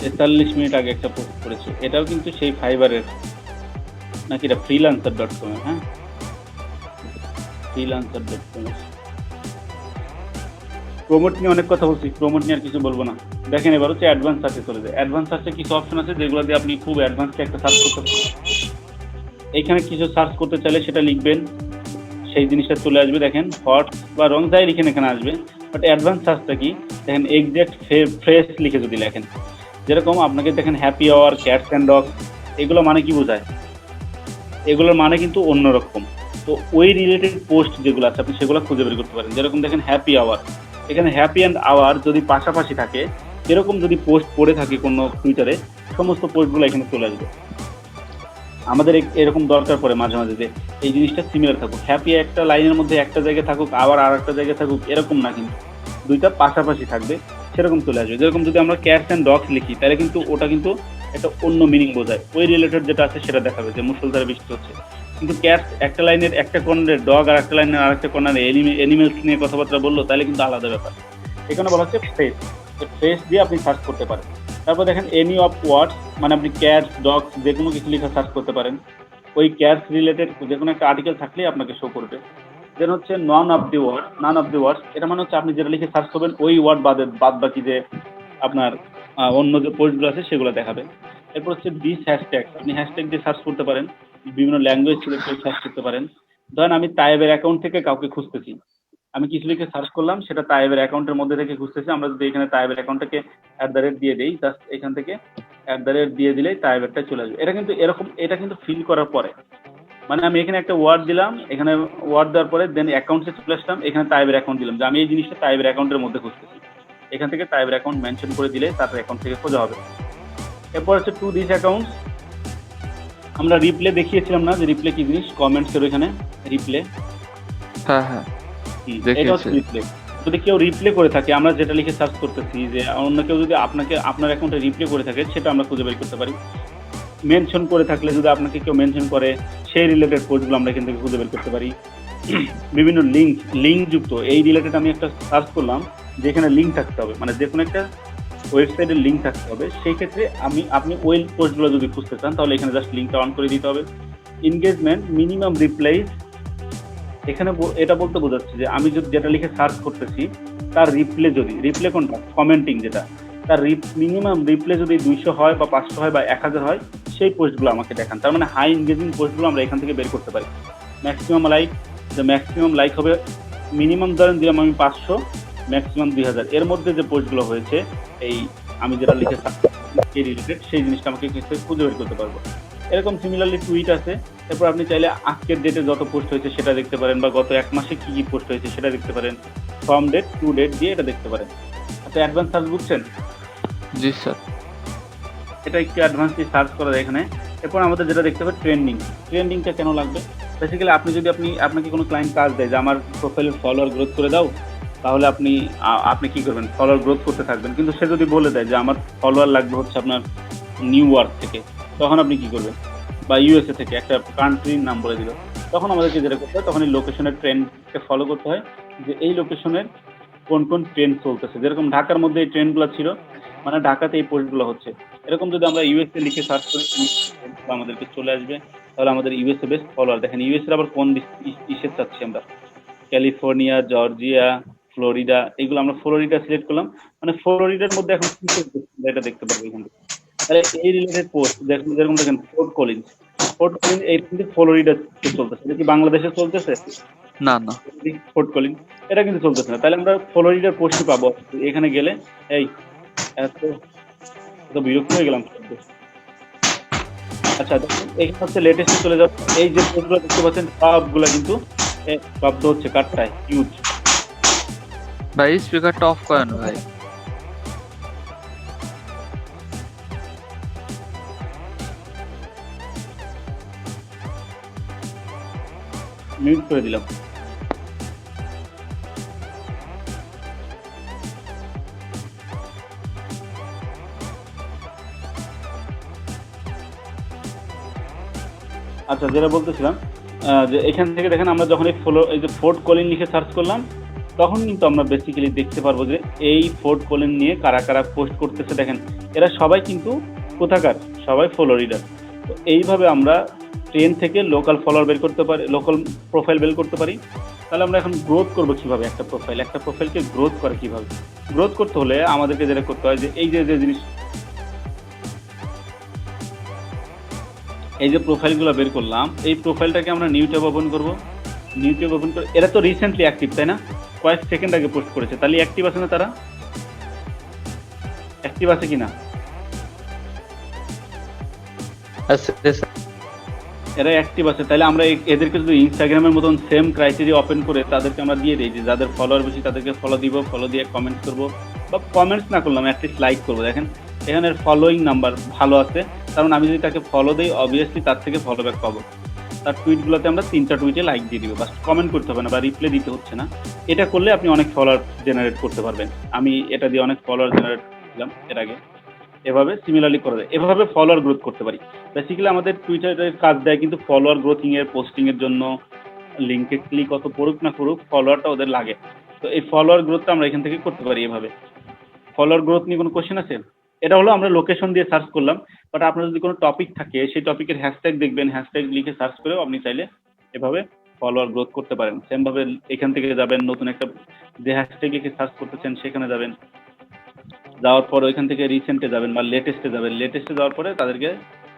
তেতাল্লিশ মিনিট আগে একটা পোস্ট করেছে, এটাও কিন্তু সেই ফাইবারের নাকি, এটা freelancer.com, হ্যাঁ freelancer.com। প্রমোট নিয়ে অনেক কথা বলছি, প্রমোট নিয়ে আর কিছু বলবো না। দেখেন এবার হচ্ছে অ্যাডভান্স সার্চে চলে যায়। অ্যাডভান্স সার্চে কিছু অপশন আছে যেগুলো দিয়ে আপনি খুব অ্যাডভান্সে একটা সার্চ করতে পারেন। এইখানে কিছু সার্চ করতে চাইলে সেটা লিখবেন, সেই জিনিসটা চলে আসবে। দেখেন হট বা রং যাই লিখেন এখানে আসবে। বাট অ্যাডভান্স সার্চটা কি, দেখেন এক্সাক্ট ফ্রেশ লিখে যদি লেখেন, যেরকম আপনাকে দেখেন happy hour, cats and dogs, এগুলো মানে কি বোঝায়? এগুলোর মানে কিন্তু অন্যরকম। তো ওই রিলেটেড পোস্ট যেগুলো আছে আপনি সেগুলো খুঁজে বের করতে পারেন। যেরকম দেখেন হ্যাপি আওয়ার, এখানে হ্যাপি অ্যান্ড আওয়ার যদি পাশাপাশি থাকে এরকম যদি পোস্ট পড়ে থাকে কোনো টুইটারে, সমস্ত পোস্টগুলো এখানে চলে আসবে। আমাদের এরকম দরকার পড়ে মাঝে মাঝে যে এই জিনিসটা সিমিলার থাকুক, হ্যাপি একটা লাইনের মধ্যে একটা জায়গায় থাকুক আবার আর একটা জায়গায় থাকুক, এরকম না, কিন্তু দুইটা পাশাপাশি থাকবে সেরকম চলে আসবে। যেরকম যদি আমরা ক্যাটস অ্যান্ড ডগস লিখি তাহলে কিন্তু ওটা কিন্তু একটা অন্য মিনিং বোঝায়, ওই রিলেটেড যেটা আছে সেটা দেখাবে যে মুষলধারে বৃষ্টি হচ্ছে। কিন্তু ক্যাটস একটা লাইনের একটা কর্নারে, ডগ আর একটা লাইনের আর একটা কর্নারে এনিমেলস নিয়ে কথাবার্তা বললো, তাহলে কিন্তু আলাদা ব্যাপার। এখানে বলা হচ্ছে ফ্রেজ, ফ্রেজ দিয়ে আপনি সার্চ করতে পারেন। তারপর দেখেন এনি অফ ওয়ার্ডস, মানে আপনি ক্যাটস ডগস যে কোনো কিছু লিখে সার্চ করতে পারেন, ওই ক্যাটস রিলেটেড যে কোনো একটা আর্টিকেল থাকলেই আপনাকে শো করবে। দেন হচ্ছে নন অফ দি ওয়ার্ডস, এটা মানে হচ্ছে আপনি যেটা লিখে সার্চ করবেন ওই ওয়ার্ড বাদ বাকি যে আপনার অন্য যে পোস্টগুলো আছে সেগুলো দেখাবে। এরপর হচ্ছে দিস হ্যাশট্যাগ, আপনি হ্যাশট্যাগ দিয়ে সার্চ করতে পারেন, বিভিন্ন ল্যাঙ্গুয়েজ সিলেক্ট করে সার্চ করতে পারেন। ধরেন আমি তায়েবের অ্যাকাউন্ট থেকে কাউকে খুঁজতেছি, আমি কিছু লিখে সার্চ করলাম, সেটা তায়েবের অ্যাকাউন্টের মধ্যে থেকে খুঁজতেছি। আমরা যদি এখানে তায়েবের অ্যাকাউন্টটাকে @ দিয়ে দিই, জাস্ট এখান থেকে @ দিয়ে দিলেই তায়েবেরটা চলে আসবে। এটা কিন্তু এরকম, এটা কিন্তু ফিল করার পরে, মানে আমি এখানে একটা ওয়ার্ড দিলাম, এখানে ওয়ার্ড দেওয়ার পরে দেন অ্যাকাউন্টে চলে আসলাম, এখানে তায়েবের অ্যাকাউন্ট দিলাম যে আমি এই জিনিসটা তায়েবের অ্যাকাউন্টের মধ্যে খুঁজতেছি। এখান থেকে তায়েবের অ্যাকাউন্ট মেনশন করে দিলে তার অ্যাকাউন্ট থেকে খোঁজা হবে। এরপর হচ্ছে টু দিস অ্যাকাউন্টস, আমরা রিপ্লে দেখিয়েছিলাম না যে রিপ্লে কি জিনিস, কমেন্টসের ওইখানে রিপ্লে, হ্যাঁ এটা হচ্ছে রিপ্লে। যদি কেউ রিপ্লে করে থাকে, আমরা যেটা লিখে সার্চ করতেছি, যে অন্য কেউ যদি আপনার অ্যাকাউন্টে রিপ্লে করে থাকে সেটা আমরা খুঁজে বের করতে পারি। মেনশন করে থাকলে, যদি আপনাকে কেউ মেনশন করে সেই রিলেটেড পোস্টগুলো আমরা এখান থেকে খুঁজে বের করতে পারি। বিভিন্ন লিঙ্ক যুক্ত, এই রিলেটেড আমি একটা সার্চ করলাম যেখানে লিঙ্ক থাকতে হবে, মানে যে কোনো একটা ওয়েবসাইটের লিঙ্ক থাকতে হবে, সেই ক্ষেত্রে আপনি ওই পোস্টগুলো যদি খুঁজতে চান তাহলে এখানে জাস্ট লিঙ্কটা অন করে দিতে হবে। এনগেজমেন্ট, মিনিমাম রিপ্লাইস, এখানে এটা বলতে বোঝাচ্ছে যে আমি যদি যেটা লিখে সার্চ করতেছি তার রিপ্লে কোনটা, কমেন্টিং যেটা, তার মিনিমাম রিপ্লে যদি 200 হয় বা 500 হয় বা 1000 হয়, সেই পোস্টগুলো আমাকে দেখান। তার মানে হাই এনগেজিং পোস্টগুলো আমরা এখান থেকে বের করতে পারি। ম্যাক্সিমাম লাইক হবে, মিনিমাম ধরেন দিলাম আমি 500, ম্যাক্সিমাম 2000, এর মধ্যে যে পোস্টগুলো হয়েছে এই আমি যেটা লিখে সার্চ এই রিলেটেড, সেই জিনিসটা আমাকে খুঁজে বের করতে পারবো। এরকম সিমিলারলি টুইট আছে। এরপর আপনি চাইলে আজকের ডেটে যত পোস্ট হয়েছে সেটা দেখতে পারেন, বা গত 1 মাসে কি পোস্ট হয়েছে সেটা দেখতে পারেন, ফ্রম ডেট টু ডেট দিয়ে এটা দেখতে পারেন। আচ্ছা, অ্যাডভান্স সার্চ বুঝছেন? জি স্যার। এটা একটু অ্যাডভান্সলি সার্চ করা যায় এখানে। এরপর আমাদের যেটা দেখতে হবে ট্রেন্ডিংটা কেন লাগবে, বেসিক্যালি আপনাকে কোনো ক্লায়েন্ট কাজ দেয় যে আমার প্রোফাইলের ফলোয়ার গ্রোথ করে দাও, তাহলে আপনি কি করবেন, ফলোয়ার গ্রোথ করতে থাকবেন। কিন্তু সে যদি বলে দেয় যে আমার ফলোয়ার লাগবে হচ্ছে আপনার নিউ ইয়র্ক থেকে, তখন আপনি কি করবেন, বা ইউএসএ থেকে একটা কান্ট্রির নাম বলে দিল, তখন আমাদেরকে যেটা করতে হয়, তখন এই লোকেশনের ট্রেন্ডকে ফলো করতে হয় যে এই লোকেশনের কোন কোন ট্রেন্ড চলতেছে। যেরকম ঢাকার মধ্যে এই ট্রেন্ডগুলো ছিল, মানে ঢাকাতে এই পোস্টগুলো হচ্ছে। এরকম যদি আমরা ইউএসএ লিখে সার্চ করি আমাদেরকে চলে আসবে, তাহলে আমাদের ইউএসএ বেস্ট ফলোয়ার দেখেন। ইউএসএ আবার কোন ইসে চাচ্ছি আমরা, ক্যালিফোর্নিয়া, জর্জিয়া, ফ্লোরিডা, এগুলো আমরা ফ্লোরিডা সিলেক্ট করলাম, মানে ফ্লোরিডার মধ্যে এখন কি চলছে এটা দেখতে পারবো এখান থেকে। তাহলে এই রিলেটেড পোস্ট যেরকম দেখেন ফোর্ট কলিন্স এই কিন্তু ফ্লোরিডা চলতেছে, এটা কি বাংলাদেশে চলতেছে? না। ফোর্ট কলিন্স এটা কিন্তু চলতেছে না, তাহলে আমরা ফ্লোরিডার পোস্ট পাবো। এখানে গেলে এই এত বিরক্ত হয়ে গেলাম। আচ্ছা, এখানে হচ্ছে লেটেস্টে চলে যাচ্ছে, এই যে পোস্টগুলো দেখতে পাচ্ছেন সবগুলো কিন্তু শব্দ হচ্ছে কাটটায় হিউজ। ভাই স্পিকারটা অফ করেন ভাই। মিউট করে দিলাম। আচ্ছা, যেটা বলতেছিলাম যে এখান থেকে দেখেন আমরা যখন এই যে ফোর্ট কলিন লিখে সার্চ করলাম, তখন কিন্তু আমরা বেসিক্যালি দেখতে পারবো যে এই ফোর্ট কলিন নিয়ে কারা কারা পোস্ট করতেছে। দেখেন এরা সবাই কিন্তু কোথাকার, সবাই ফ্লোরিডার। তো এইভাবে আমরা ট্রেন থেকে লোকাল ফলোয়ার বের করতে পারি, লোকাল প্রোফাইল বের করতে পারি। তাহলে আমরা এখন গ্রোথ করবো কিভাবে, একটা প্রোফাইলকে গ্রোথ করে কিভাবে। গ্রোথ করতে হলে আমাদেরকে যেটা করতে হয় যে এই যে জিনিস, এই যে প্রোফাইলগুলো বের করলাম, এই প্রোফাইলটাকে আমরা নিউ ট্যাব ওপেন করবো। নিউ ট্যাব ওপেন করে, এরা তো রিসেন্টলি অ্যাক্টিভ, তাই না? কয়েক সেকেন্ড আগে পোস্ট করেছে, তাহলে অ্যাক্টিভ আছে না? তারা অ্যাক্টিভ আছে কিনা? এরা অ্যাক্টিভ আছে, তাহলে আমরা এদেরকে যদি ইনস্টাগ্রামের মতন সেম ক্রাইটেরিয়া ওপেন করে তাদেরকে আমরা দিয়ে দিই যে যাদের ফলোয়ার বেশি তাদেরকে ফলো দিব, ফলো দিয়ে কমেন্ট করবো, বা কমেন্টস না করলাম, অ্যাটলিস্ট লাইক করবো। দেখেন এখানে ফলোয়িং নাম্বার ভালো আছে, কারণ আমি যদি তাকে ফলো দিই অবভিয়াসলি তার থেকে ফলো ব্যাক পাবো। তার টুইটগুলোতে আমরা 3টা টুইটে লাইক দিয়ে দিব, বাস কমেন্ট করতে হবে না বা রিপ্লাই দিতে হচ্ছে না। এটা করলে আপনি অনেক ফলোয়ার জেনারেট করতে পারবেন। আমি এটা দিয়ে অনেক ফলোয়ার জেনারেট করলাম এর আগে। এভাবে সিমিলারলি করা যায়, এভাবে ফলোয়ার গ্রোথ করতে পারি। বেসিক্যালি আমাদের টুইটারের কাজ দেয় কিন্তু ফলোয়ার গ্রোথিং এর, পোস্টিং এর জন্য। লিঙ্কে ক্লিক অত করুক না করুক, ফলোয়ারটা ওদের লাগে। তো এই ফলোয়ার গ্রোথটা আমরা এখান থেকে করতে পারি এভাবে। ফলোয়ার গ্রোথ নিয়ে কোনো কোশ্চেন আছে? এটা হলো আমরা লোকেশন দিয়ে সার্চ করলাম, বাট আপনার যদি কোনো টপিক থাকে সেই টপিকের হ্যাশট্যাগ দেখবেন, হ্যাশট্যাগ লিখে সার্চ করেও আপনি চাইলে এভাবে ফলোয়ার গ্রোথ করতে পারেন। সেমভাবে এখান থেকে যাবেন, নতুন একটা যে হ্যাশট্যাগ লিখে সার্চ করতেছেন সেখানে যাবেন, যাওয়ার পর ওইখান থেকে রিসেন্টে যাবেন বা লেটেস্টে যাবেন। লেটেস্টে যাওয়ার পরে তাদেরকে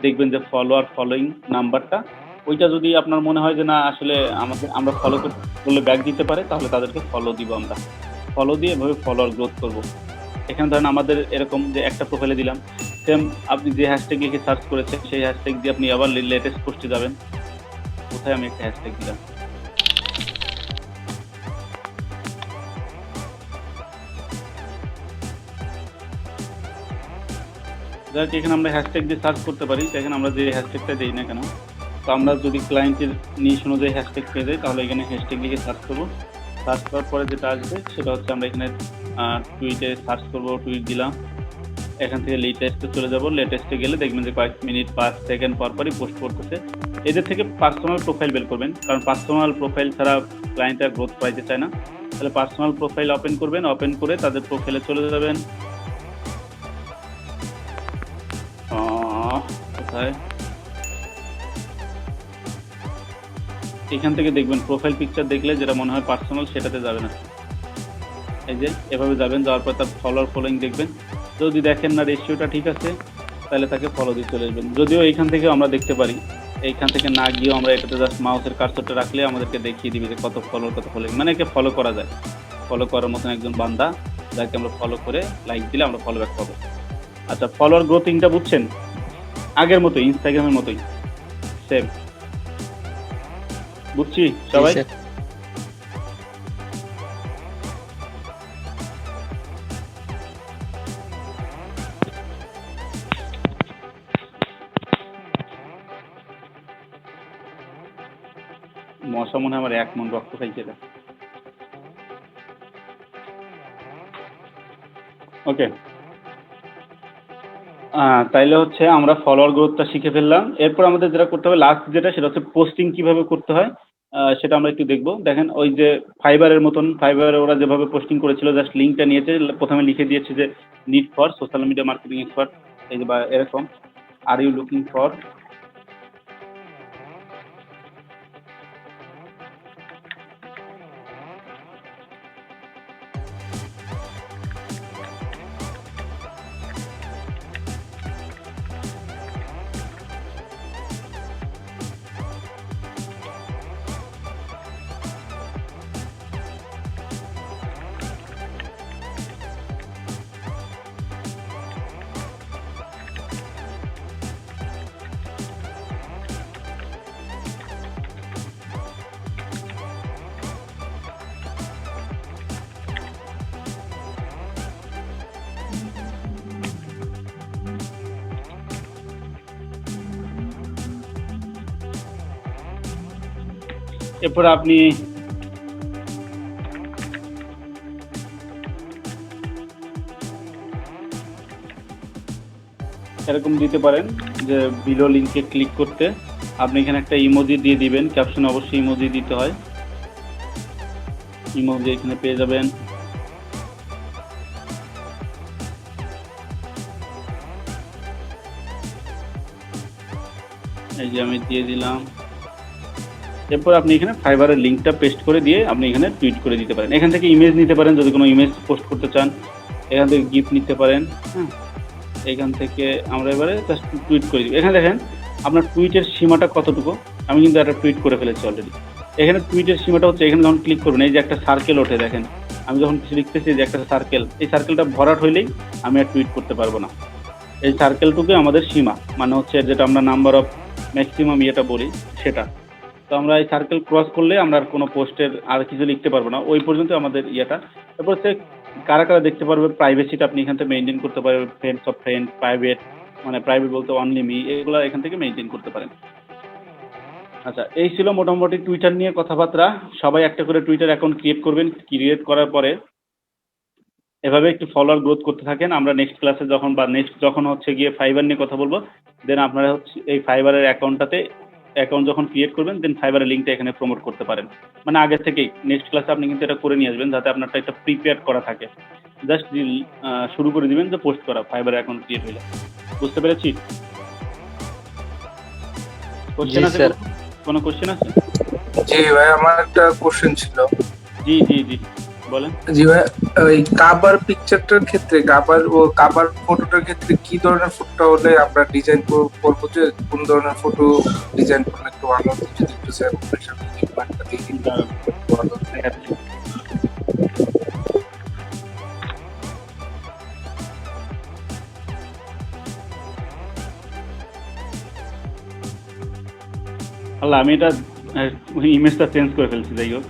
দেখবেন যে ফলোয়িং নাম্বারটা, ওইটা যদি আপনার মনে হয় যে না আসলে আমরা ফলো করলে ব্যাক দিতে পারে, তাহলে তাদেরকে ফলো দিব আমরা। ফলো দিয়ে এভাবে ফলোয়ার গ্রোথ করব। এখানে ধরেন আমাদের এরকম যে একটা প্রোফাইলে দিলাম, সেম আপনি যে হ্যাশট্যাগ লিখে সার্চ করেছেন সেই হ্যাশট্যাগ দিয়ে আপনি আবার লেটেস্ট পোস্টে যাবেন। কোথায় আমি একটা হ্যাশট্যাগ দিলাম, যাক এখানে আমরা হ্যাশট্যাগ দিয়ে সার্চ করতে পারি। দেখেন আমরা যে হ্যাশট্যাগটা দিই না কেন, তো আমরা যদি ক্লায়েন্টের নিশ অনুযায়ী হ্যাশট্যাগ পেয়ে যাই, তাহলে এখানে হ্যাশট্যাগ লিখে সার্চ করবো। সার্চ করার পরে যেটা আসবে সেটা হচ্ছে আমরা এখানে টুইটে সার্চ করবো, টুইট দিলাম, এখান থেকে লেটেস্টে চলে যাব। লেটেস্টে গেলে দেখবেন যে কয়েক মিনিট 5 সেকেন্ড পর পরই পোস্ট করতেছে। এদের থেকে পার্সোনাল প্রোফাইল বের করবেন, কারণ পার্সোনাল প্রোফাইল ছাড়া ক্লায়েন্টরা গ্রোথ পাইতে চায় না। তাহলে পার্সোনাল প্রোফাইল ওপেন করবেন, ওপেন করে তাদের প্রোফাইলে চলে যাবেন। কোথায়, এখান থেকে দেখবেন প্রোফাইল পিকচার দেখলে যেটা মনে হয় পার্সোনাল সেটাতে যাবেন। এই যে এভাবে যাবেন, যাওয়ার পর তার ফলোয়িং দেখবেন। যদি দেখেন না রেশিওটা ঠিক আছে, তাহলে তাকে ফলো দিয়ে চলে আসবেন। যদিও এইখান থেকে আমরা দেখতে পারি, এইখান থেকে না গিয়েও আমরা এটাতে জাস্ট মাউসের কার্সরটা রাখলে আমাদেরকে দেখিয়ে দিবে যে কত ফলোয়িং, মানে একে ফলো করা যায়। ফলো করার মতন একজন বান্দা যাকে আমরা ফলো করে লাইক দিলে আমরা ফলো ব্যাক পাবো। আচ্ছা, ফলোয়ার গ্রোথিংটা বুঝছেন? আগের মতোই, ইনস্টাগ্রামের মতোই সেম। বুঝছি সবাই? মশা মনে হয় আমার 1 মন রক্ত খাইছে। ওকে, তাইলে হচ্ছে আমরা ফলোয়ার গ্রোথটা শিখে ফেললাম। এরপর আমাদের যেটা করতে হবে লাস্ট যেটা, সেটা হচ্ছে পোস্টিং কিভাবে করতে হয় সেটা আমরা একটু দেখবো। দেখেন ওই যে ফাইবারের মতন, ফাইবারে ওরা যেভাবে পোস্টিং করেছিল, জাস্ট লিঙ্কটা নিয়েছে, প্রথমে লিখে দিয়েছে যে need for social media marketing expert, এই যে বা এরকম আর ইউ লুকিং ফর। এরপর আপনি এরকম দিতে পারেন যে বিলো লিঙ্কে ক্লিক করতে আপনি এখানে একটা ইমোজি দিয়ে দিবেন। ক্যাপশনে অবশ্যই ইমোজি দিতে হয়, ইমোজি এখানে পেয়ে যাবেন। এই যে আমি দিয়ে দিলাম। এরপর আপনি এখানে ফাইবারের লিঙ্কটা পেস্ট করে দিয়ে আপনি এখানে টুইট করে দিতে পারেন। এখান থেকে ইমেজ নিতে পারেন, যদি কোনো ইমেজ পোস্ট করতে চান এখান থেকে গিফট নিতে পারেন। হ্যাঁ, এখান থেকে আমরা এবারে জাস্ট টুইট করে দিই। এখানে দেখেন আপনার টুইটের সীমাটা কতটুকু। আমি কিন্তু একটা টুইট করে ফেলেছি অলরেডি। এখানে টুইটের সীমাটা হচ্ছে, এখানে যখন ক্লিক করবেন এই যে একটা সার্কেল ওঠে, দেখেন আমি যখন কিছু লিখতেছি যে একটা সার্কেল, এই সার্কেলটা ভরাট হইলেই আমি আর টুইট করতে পারবো না। এই সার্কেলটুকু আমাদের সীমা, মানে হচ্ছে যেটা আমরা নাম্বার অফ ম্যাক্সিমাম ইয়েটা বলি সেটা। তো আমরা এই সার্কেল ক্রস করলে আমরা আর কোনো পোস্টের আর কিছু লিখতে পারবো না, ওই পর্যন্ত আমাদের ইয়েটা। তারপর হচ্ছে কারা কারা দেখতে পারবে, প্রাইভেসিটা আপনি এখান থেকে মেনটেন করতে পারবেন, ফ্রেন্ডস অফ ফ্রেন্ড, প্রাইভেট, মানে প্রাইভেট বলতে অনলি মি, এগুলো এখান থেকে মেনটেন করতে পারেন। আচ্ছা, এই ছিল মোটামুটি টুইটার নিয়ে কথাবার্তা। সবাই একটা করে টুইটার অ্যাকাউন্ট ক্রিয়েট করবেন। ক্রিয়েট করার পরে এভাবে একটু ফলোয়ার গ্রোথ করতে থাকেন। আমরা নেক্সট ক্লাসে যখন বা নেক্সট যখন হচ্ছে গিয়ে ফাইবার নিয়ে কথা বলবো, দেন আপনারা হচ্ছে এই ফাইবারের অ্যাকাউন্ট যখন ক্রিয়েট করবেন, দেন ফাইবারের লিঙ্কটা এখানে প্রমোট করতে পারেন। মানে আগে থেকেই নেক্সট ক্লাসে আপনি কিন্তু এটা করে নিয়ে আসবেন, যাতে আপনারটা একটা প্রিপেয়ার করা থাকে। জাস্ট শুরু করে দিবেন যে পোস্ট করা ফাইবার অ্যাকাউন্ট ক্রিয়েট হইলে। বুঝতে পেরেছি? কোশ্চেন আছে? স্যার। কোনো কোশ্চেন আছে? জি ভাই, আমার একটা কোশ্চেন ছিল। জি জি জি, বলেন। জি ভাই, ওই কাবার পিকচারটার ক্ষেত্রে, কাবার ফটোটার ক্ষেত্রে কি ধরনের ফটো হলে আমরা ডিজাইন করবো, যে কোন ধরনের ফটো ডিজাইন করলে একটু ভালো হতো, যদি একটু স্যার একটা দেখি ভালো হতো। দেখাচ্ছি। আল্লাহ, আমি এটা ইমেজটা চেঞ্জ করে ফেলছি। যাই হোক,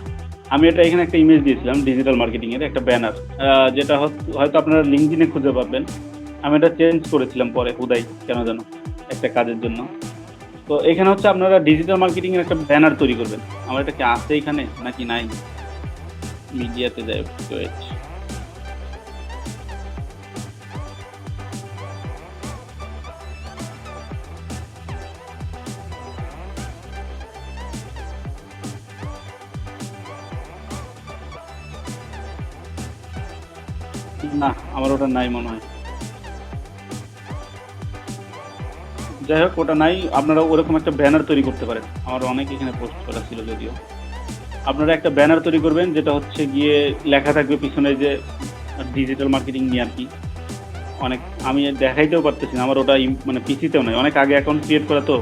আমি এটা এখানে একটা ইমেজ দিয়েছিলাম ডিজিটাল মার্কেটিং এর একটা ব্যানার, যেটা হয়তো আপনারা লিঙ্কডিনে খুঁজে পাবেন। আমি এটা চেঞ্জ করেছিলাম পরে হুদাই, কেন জানো, একটা কাজের জন্য। তো এখানে হচ্ছে আপনারা ডিজিটাল মার্কেটিং এর একটা ব্যানার তৈরি করবেন। আমার এটা কি আছে এখানে নাকি নাই? মিডিয়াতে যাই, ওয়েট। না, আমার ওটা নাই মনে হয়। যাই হোক, ওটা নাই। আপনারা ওরকম একটা ব্যানার তৈরি করতে পারেন। আমার অনেক এখানে পোস্ট করা ছিল যদিও। আপনারা একটা ব্যানার তৈরি করবেন, যেটা হচ্ছে গিয়ে লেখা থাকবে পিছনে যে ডিজিটাল মার্কেটিং নিয়ে আর কি। অনেক আমি দেখাইতেও পারতেছি না, আমার ওটা মানে পিসিতেও নাই। অনেক আগে অ্যাকাউন্ট ক্রিয়েট করা, তো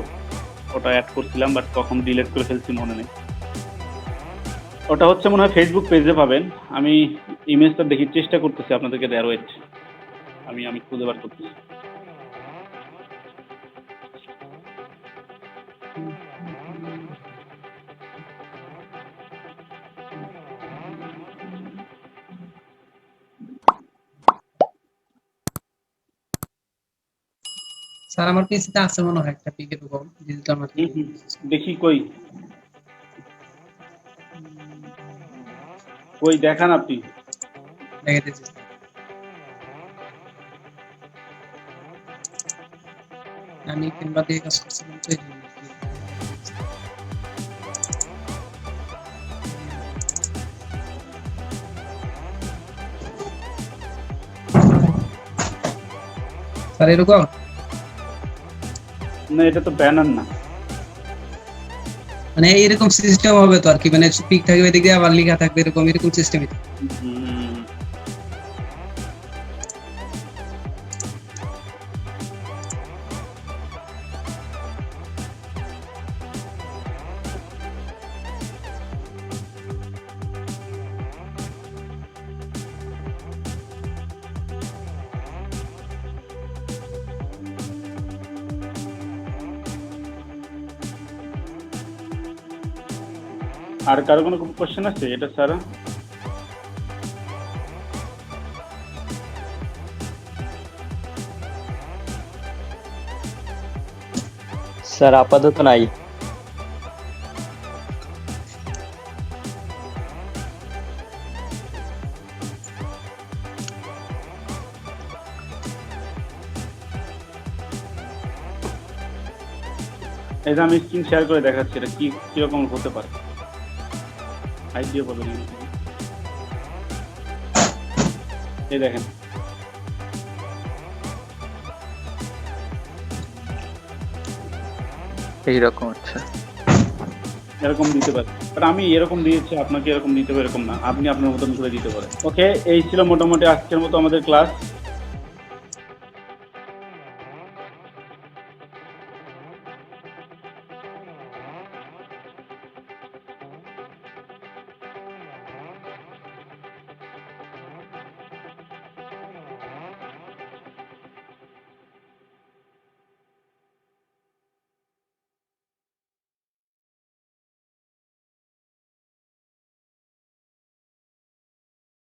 ওটা অ্যাড করছিলাম, বাট কখন ডিলিট করে ফেলছি মনে নেই। ওটা হচ্ছে মনে হয় ফেসবুক পেজে পাবেন। আমি ইমেজটা দেখি, চেষ্টা করতেছি আপনাদেরকে দেওয়ার। ওয়েট, আমি খুঁজে বার করতেছি। স্যার আমার পিসিতে আছে মনে হয় একটা পিক এরকম ডিজিটাল মার্কেটিং। দেখি কই দেখান আপনি। দেখাইতেছি। আমি কিংবা দিয়ে কাজ করছিলাম তো এই জন্য। স্যার এরকম না, এটা তো ব্যানার না। মানে এরকম সিস্টেম হবে তো আর কি, মানে পিক থাকবে এদিকে আবার লেখা থাকবে, এরকম সিস্টেমই। হুম, আর কারো কোনো কোশ্চেন আছে এটা ছাড়া? স্যার আপাতত নাই। এই যে আমি স্ক্রিন শেয়ার করে দেখাচ্ছি, এটা কিরকম হতে পারে। আইডিয়া বলুন। এই দেখেন, এইরকম হচ্ছে। এরকম দিতে পারে। বাট আমি এরকম দিয়েছি, আপনাকে এরকম দিতে হবে এরকম না, আপনি আপনার মতন করে দিতে পারেন। ওকে, এই ছিল মোটামুটি আজকের মতো আমাদের ক্লাস।